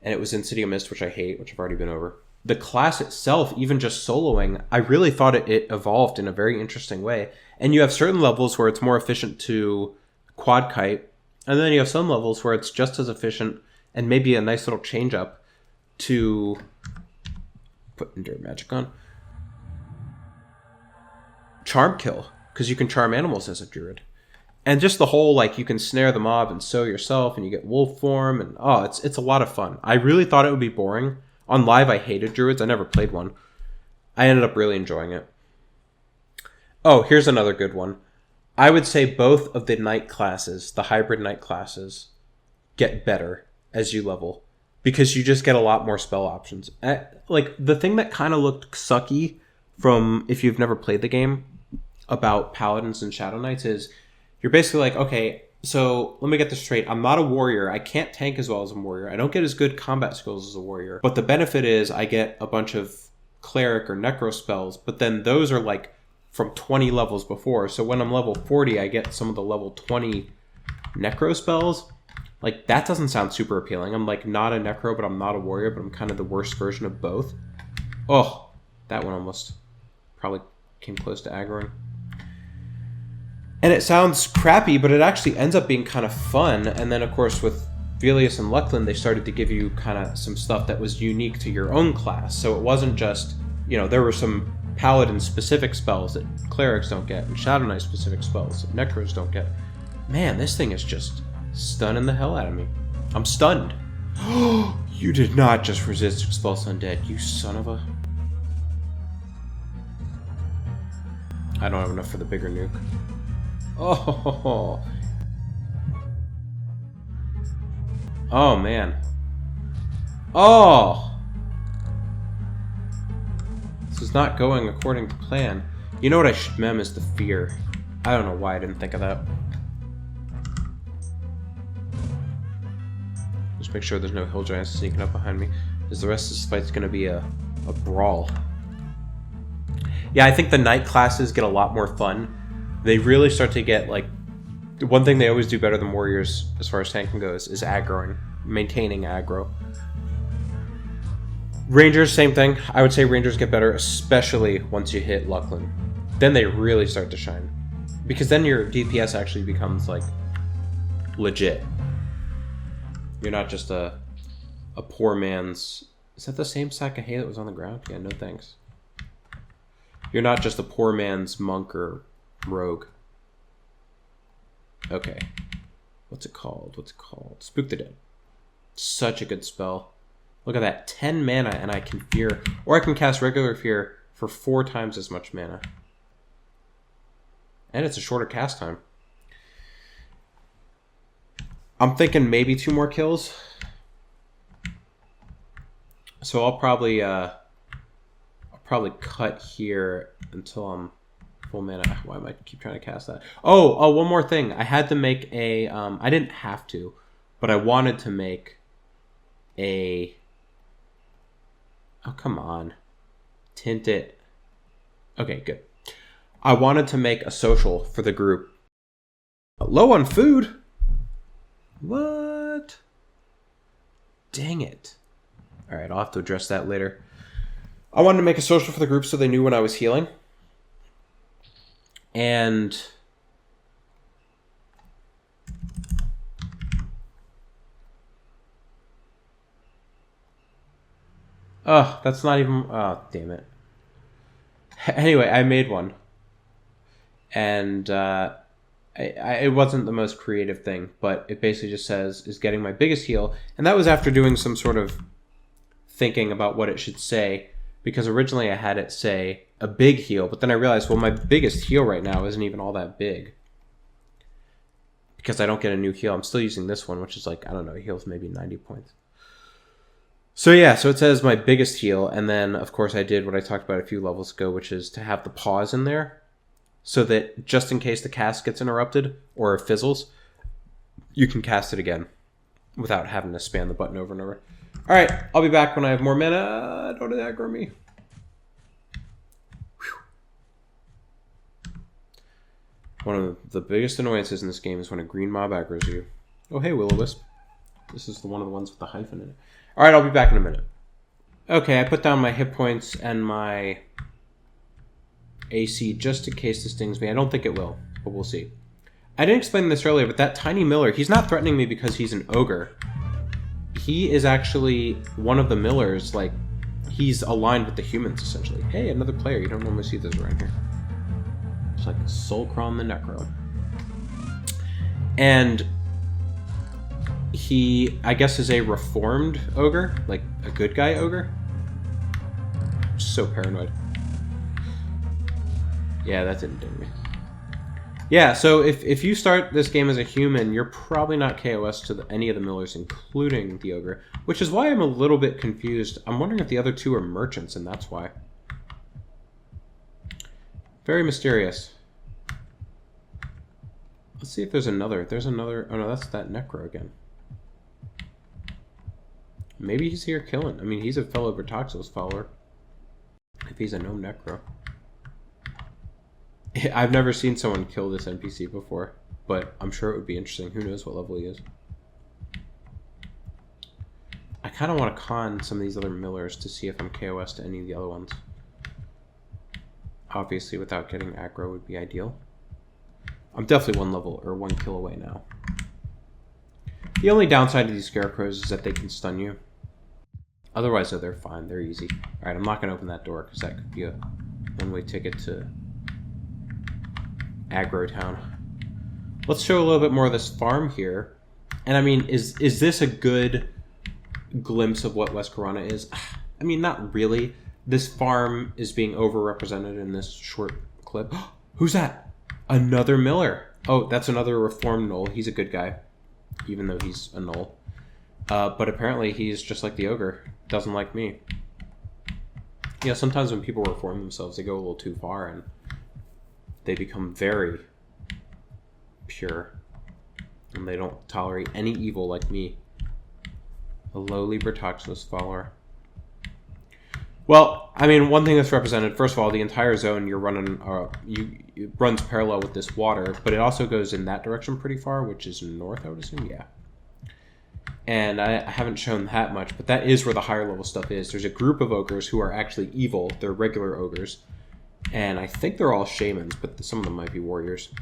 And it was in City of Mist, which I hate, which I've already been over. The class itself, even just soloing, I really thought it evolved in a very interesting way. And you have certain levels where it's more efficient to quad kite. And then you have some levels where it's just as efficient and maybe a nice little change up to put Endure Magic on. Charm kill, because you can charm animals as a Druid. And just the whole, like, you can snare the mob and sow yourself, and you get wolf form, and oh, it's a lot of fun. I really thought it would be boring. On live, I hated Druids. I never played one. I ended up really enjoying it. Oh, here's another good one. I would say both of the knight classes, the hybrid knight classes, get better as you level. because you just get a lot more spell options. Like, the thing that kind of looked sucky from, if you've never played the game, about Paladins and Shadow Knights is you're basically like, okay, so let me get this straight. I'm not a warrior. I can't tank as well as a warrior. I don't get as good combat skills as a warrior. But the benefit is I get a bunch of cleric or necro spells, but then those are like from 20 levels before. So when I'm level 40, I get some of the level 20 necro spells. Like, that doesn't sound super appealing. I'm like not a necro, but I'm not a warrior, but I'm kind of the worst version of both. Oh, that one almost probably came close to aggroing. And it sounds crappy, but it actually ends up being kind of fun. And then, of course, with Velius and Lucklin, they started to give you kind of some stuff that was unique to your own class. So it wasn't just, you know, there were some Paladin-specific spells that clerics don't get, and Shadow Knight-specific spells that necros don't get. Man, this thing is just stunning the hell out of me. I'm stunned. You did not just resist Expulse Undead, you son of a... I don't have enough for the bigger nuke. Oh, oh man. Oh, this is not going according to plan. You know what I should mem is the fear. I don't know why I didn't think of that. Just make sure there's no hill giants sneaking up behind me, because the rest of this fight's going to be a brawl. Yeah, I think the knight classes get a lot more fun. They really start to get, like, one thing they always do better than warriors as far as tanking goes is aggroing, maintaining aggro. Rangers, same thing. I would say rangers get better, especially once you hit Lucklin. Then they really start to shine, because then your DPS actually becomes, like, legit. You're not just a poor man's... Is that the same sack of hay that was on the ground? Yeah, no thanks. You're not just a poor man's monk or rogue. Okay. What's it called? What's it called? Spook the Dead. Such a good spell. Look at that. 10 mana and I can fear. Or I can cast regular fear for 4 times as much mana. And it's a shorter cast time. I'm thinking maybe 2 more kills. So I'll probably cut here until I'm full mana. Why am I keep trying to cast that? Oh, one more thing. I had to make a... I didn't have to, but I wanted to make a... Oh, come on. Tint it. Okay, good. I wanted to make a social for the group. Low on food? What? Dang it. Alright, I'll have to address that later. I wanted to make a social for the group so they knew when I was healing. And... Oh, that's not even... Oh, damn it. Anyway, I made one. And it wasn't the most creative thing, but it basically just says, is getting my biggest heal. And that was after doing some sort of thinking about what it should say. Because originally I had it say a big heal, but then I realized, well, my biggest heal right now isn't even all that big. Because I don't get a new heal. I'm still using this one, which is like, I don't know, heals maybe 90 points. So yeah, so it says my biggest heal, and then, of course, I did what I talked about a few levels ago, which is to have the pause in there, so that just in case the cast gets interrupted or fizzles, you can cast it again without having to spam the button over and over. Alright, I'll be back when I have more mana. Don't aggro me. Whew. One of the biggest annoyances in this game is when a green mob aggroes you. Oh, hey, Will-O-Wisp. This is one of the ones with the hyphen in it. Alright, I'll be back in a minute. Okay, I put down my hit points and my AC just in case this stings me. I don't think it will, but we'll see. I didn't explain this earlier, but that tiny miller, he's not threatening me because he's an ogre. He is actually one of the millers, like, he's aligned with the humans, essentially. Hey, another player. You don't normally see those around here. It's like Soulcron the Necro. And he, I guess, is a reformed ogre, like a good guy ogre. So paranoid. Yeah, that didn't ding me. Yeah, so if you start this game as a human, you're probably not KOS to any of the millers, including the ogre, which is why I'm a little bit confused. I'm wondering if the other two are merchants, and that's why. Very mysterious. Let's see if there's another. There's another. Oh no, that's that Necro again. Maybe he's here killing. I mean, he's a fellow Bertoxos follower. If he's a gnome Necro. I've never seen someone kill this NPC before, but I'm sure it would be interesting. Who knows what level he is. I kind of want to con some of these other millers to see if I'm KOS to any of the other ones. Obviously, without getting aggro would be ideal. I'm definitely one level or 1 kill away now. The only downside to these scarecrows is that they can stun you. Otherwise, though, they're fine. They're easy. Alright, I'm not going to open that door because that could be a one-way ticket to aggro town. Let's show a little bit more of this farm here. And I mean, is this a good glimpse of what West Karana is? I mean, not really. This farm is being overrepresented in this short clip. Who's that? Another miller. Oh, that's another reformed gnoll. He's a good guy, even though he's a gnoll. But apparently he's just like the ogre. Doesn't like me. Yeah, sometimes when people reform themselves, they go a little too far and they become very pure. And they don't tolerate any evil like me. A lowly Bertoxos follower. Well, I mean, one thing that's represented, first of all, the entire zone you're running, it runs parallel with this water, but it also goes in that direction pretty far, which is north, I would assume, yeah. And I haven't shown that much, but that is where the higher level stuff is. There's a group of ogres who are actually evil. They're regular ogres. And I think they're all shamans, but some of them might be warriors.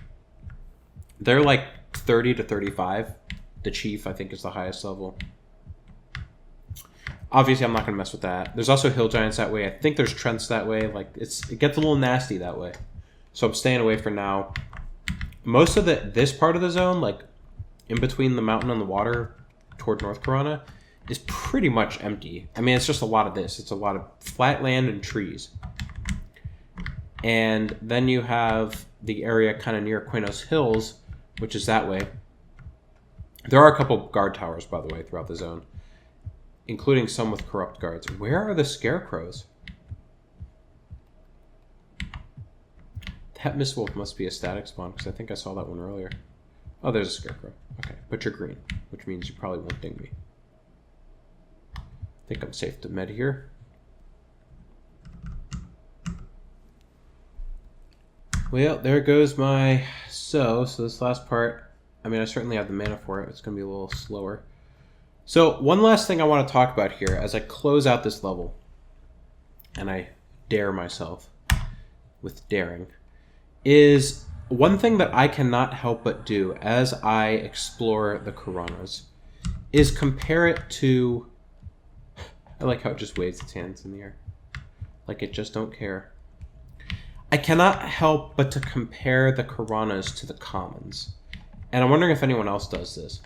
They're like 30 to 35. The chief, I think, is the highest level. Obviously, I'm not going to mess with that. There's also hill giants that way. I think there's Trents that way. Like it gets a little nasty that way. So I'm staying away for now. Most of this part of the zone, like in between the mountain and the water toward North Karana, is pretty much empty. I mean, it's just a lot of this. It's a lot of flat land and trees. And then you have the area kind of near Quenos Hills, which is that way. There are a couple guard towers, by the way, throughout the zone, including some with corrupt guards. Where are the scarecrows? That Miss Wolf must be a static spawn, because I think I saw that one earlier. Oh, there's a scarecrow. Okay, but you're green, which means you probably won't ding me. I think I'm safe to med here. Well, there goes my so this last part, I mean, I certainly have the mana for it. It's going to be a little slower. So one last thing I want to talk about here as I close out this level, and I dare myself with daring, is one thing that I cannot help but do as I explore the Karanas is compare it to... I like how it just waves its hands in the air. Like it just don't care. I cannot help but to compare the Karanas to the commons. And I'm wondering if anyone else does this.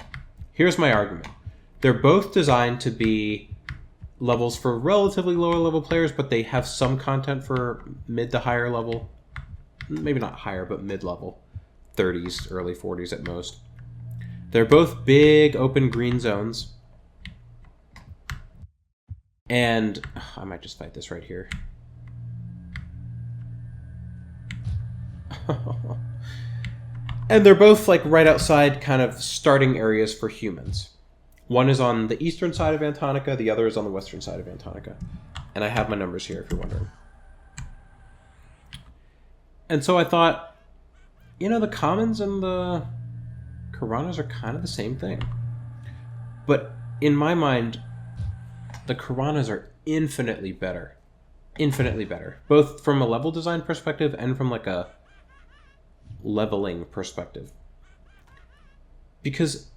Here's my argument. They're both designed to be levels for relatively lower level players, but they have some content for mid to higher level. Maybe not higher, but mid-level. 30s, early 40s at most. They're both big open green zones. And I might just fight this right here. And they're both like right outside kind of starting areas for humans. One is on the eastern side of Antonica, the other is on the western side of Antonica. And I have my numbers here if you're wondering. And so I thought, you know, the commons and the Karanas are kind of the same thing. But in my mind, the Karanas are infinitely better. Infinitely better. Both from a level design perspective and from like a leveling perspective. Because,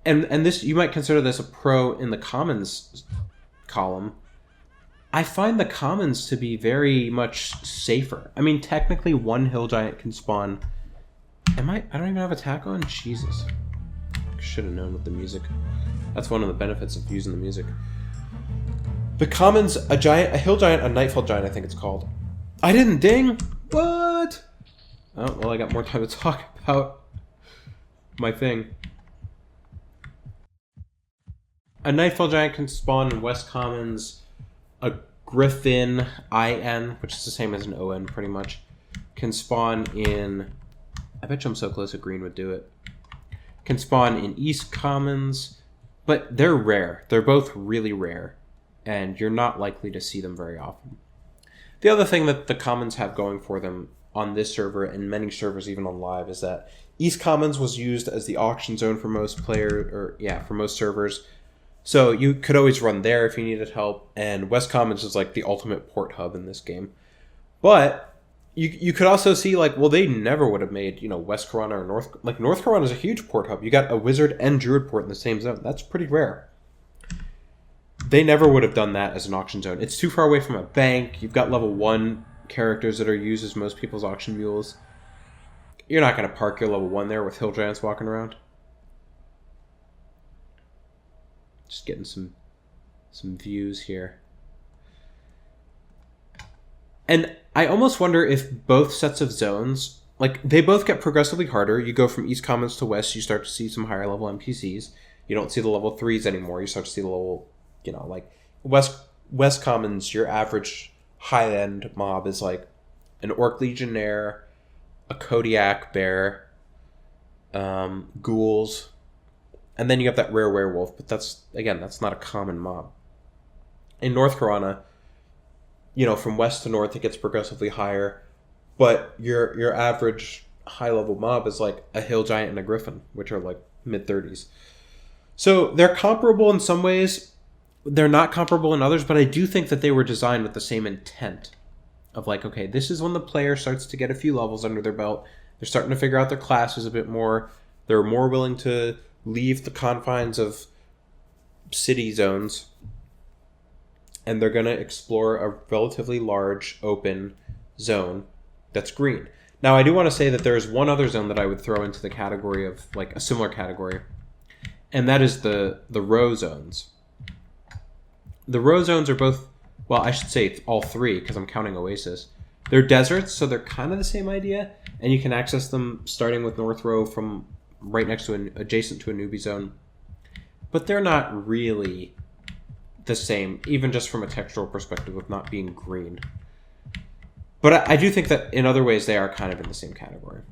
and this, you might consider this a pro in the commons column. I find the commons to be very much safer. I mean, technically one hill giant can spawn. I don't even have attack on? Jesus. I should have known with the music. That's one of the benefits of using the music. The commons, a hill giant, a nightfall giant, I think it's called. I didn't ding? What? Oh, well, I got more time to talk about my thing. A Nightfall Giant can spawn in West Commons. A Griffin IN, which is the same as an ON pretty much, can spawn in... I bet you I'm so close that green would do it. Can spawn in East Commons, but they're rare. They're both really rare, and you're not likely to see them very often. The other thing that the Commons have going for them on this server, and many servers even on live, is that East Commons was used as the auction zone for most for most servers. So you could always run there if you needed help, and West Commons is like the ultimate port hub in this game. But you could also see, like, well, they never would have made, West Karana or North Karana is a huge port hub. You got a wizard and druid port in the same zone. That's pretty rare. They never would have done that as an auction zone. It's too far away from a bank. You've got level 1 characters that are used as most people's auction mules. You're not going to park your level 1 there with hill giants walking around. Just getting some views here. And I almost wonder if both sets of zones, like, they both get progressively harder. You go from East Commons to West, you start to see some higher level NPCs. You don't see the level 3s anymore. You start to see the level, like, West Commons, your average high-end mob is like an Orc Legionnaire, a Kodiak Bear, ghouls, and then you have that rare werewolf, but that's not a common mob. In North Karana, from west to north, it gets progressively higher, but your average high-level mob is like a hill giant and a griffin, which are like mid-30s. So they're comparable in some ways. They're not comparable in others, but I do think that they were designed with the same intent of like, okay, this is when the player starts to get a few levels under their belt. They're starting to figure out their classes a bit more. They're more willing to leave the confines of city zones, and they're going to explore a relatively large open zone that's green. Now, I do want to say that there's one other zone that I would throw into the category of, like, a similar category, and that is the row zones. The row zones are both, well, I should say all three, because I'm counting Oasis. They're deserts, so they're kind of the same idea, and you can access them starting with North Row from right next to adjacent to a newbie zone. But they're not really the same, even just from a textural perspective of not being green. But I do think that in other ways they are kind of in the same category.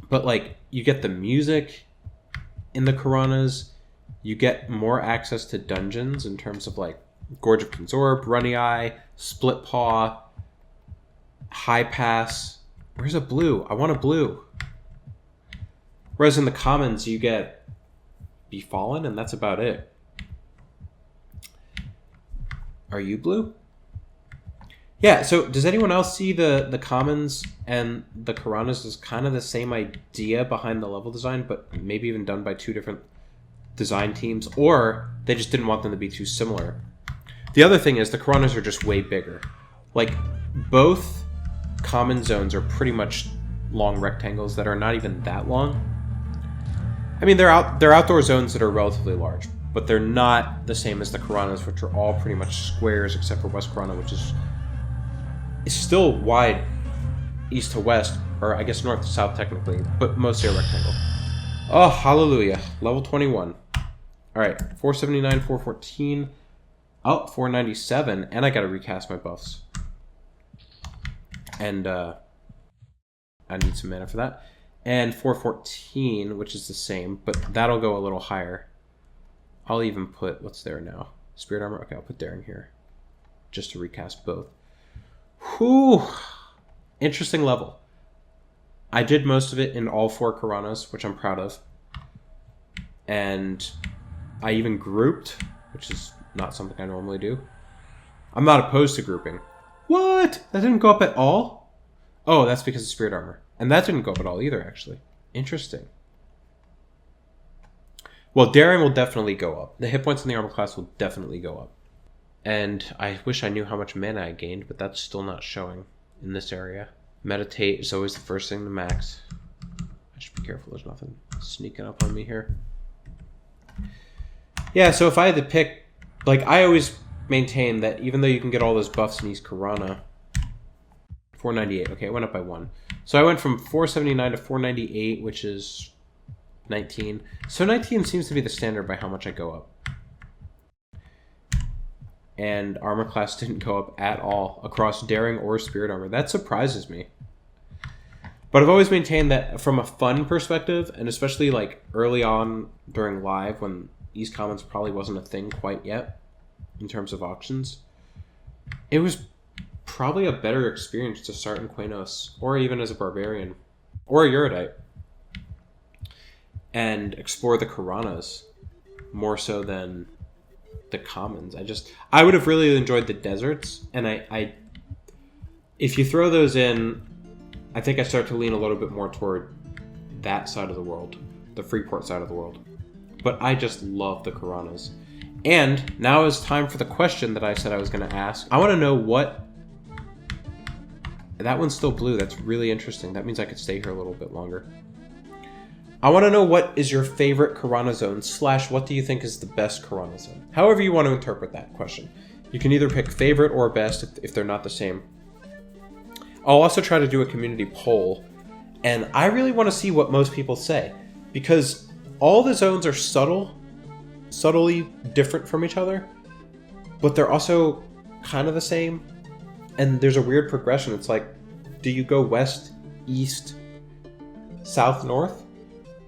But, like, you get the music in the Karanas, you get more access to dungeons in terms of, like, Gorge of King's Orb, Runny Eye, Split Paw, High Pass. Where's a blue? I want a blue. Whereas in the Commons, you get Befallen, and that's about it. Are you blue? Yeah, so does anyone else see the Commons and the Karanas as kind of the same idea behind the level design, but maybe even done by two different design teams, or they just didn't want them to be too similar? The other thing is the Karanas are just way bigger. Like, both common zones are pretty much long rectangles that are not even that long. I mean, they're outdoor zones that are relatively large, but they're not the same as the Karanas, which are all pretty much squares except for West Karana, which is still wide east to west, or I guess north to south technically, but mostly a rectangle. Oh, hallelujah. Level 21. Alright, 479, 414. Oh, 497, and I gotta recast my buffs. And I need some mana for that. And 414, which is the same, but that'll go a little higher. I'll even put, what's there now? Spirit Armor? Okay, I'll put Daring here. Just to recast both. Whew! Interesting level. I did most of it in all 4 Karanas, which I'm proud of. And I even grouped, which is not something I normally do. I'm not opposed to grouping. What? That didn't go up at all? Oh, that's because of Spirit Armor. And that didn't go up at all either, actually. Interesting. Well, Daring will definitely go up. The hit points in the armor class will definitely go up. And I wish I knew how much mana I gained, but that's still not showing in this area. Meditate is always the first thing to max. I should be careful there's nothing sneaking up on me here. Yeah, so if I had to pick, like, I always maintain that even though you can get all those buffs in East Karana, 498, okay, it went up by 1. So I went from 479 to 498, which is 19. So 19 seems to be the standard by how much I go up. And armor class didn't go up at all across daring or spirit armor. That surprises me. But I've always maintained that from a fun perspective, and especially like early on during live when East Commons probably wasn't a thing quite yet in terms of auctions, it was probably a better experience to start in Quanos or even as a barbarian or a Eurodite and explore the Karanas more so than the commons. I would have really enjoyed the deserts, and I if you throw those in, I think I start to lean a little bit more toward that side of the world, the Freeport side of the world. But I just love the Karanas. And now is time for the question that I said I was going to ask. I want to know what... That one's still blue. That's really interesting. That means I could stay here a little bit longer. I want to know what is your favorite Karana zone / what do you think is the best Karana zone? However you want to interpret that question. You can either pick favorite or best if they're not the same. I'll also try to do a community poll, and I really want to see what most people say, because all the zones are subtly different from each other, but they're also kind of the same, and there's a weird progression. It's like, do you go west, east, south, north?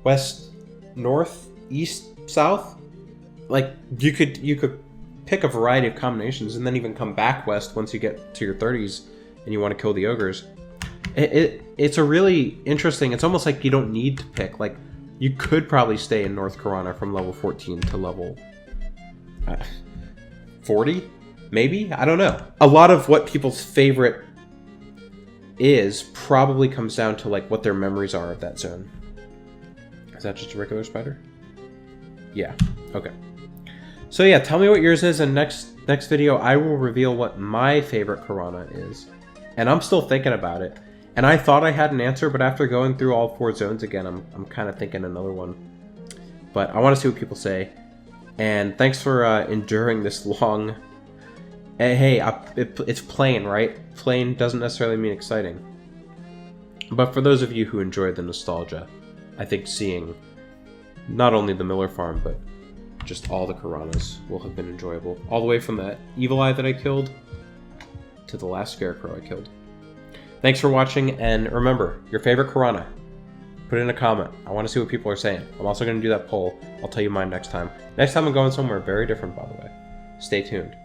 West, north, east, south? Like, you could pick a variety of combinations and then even come back west once you get to your 30s and you want to kill the ogres. It's a really interesting... It's almost like you don't need to pick. Like, you could probably stay in North Karana from level 14 to level 40? Maybe? I don't know. A lot of what people's favorite is probably comes down to, like, what their memories are of that zone. Is that just a regular spider? Yeah. Okay. So yeah, tell me what yours is, and next video I will reveal what my favorite Karana is. And I'm still thinking about it. And I thought I had an answer, but after going through all 4 zones again, I'm kind of thinking another one. But I want to see what people say. And thanks for enduring this long... Hey, it's plain, right? Plain doesn't necessarily mean exciting. But for those of you who enjoyed the nostalgia, I think seeing not only the Miller farm, but just all the Karanas will have been enjoyable. All the way from that evil eye that I killed to the last scarecrow I killed. Thanks for watching, and remember, your favorite Karana. Put it in a comment. I want to see what people are saying. I'm also going to do that poll. I'll tell you mine next time. Next time I'm going somewhere very different, by the way. Stay tuned.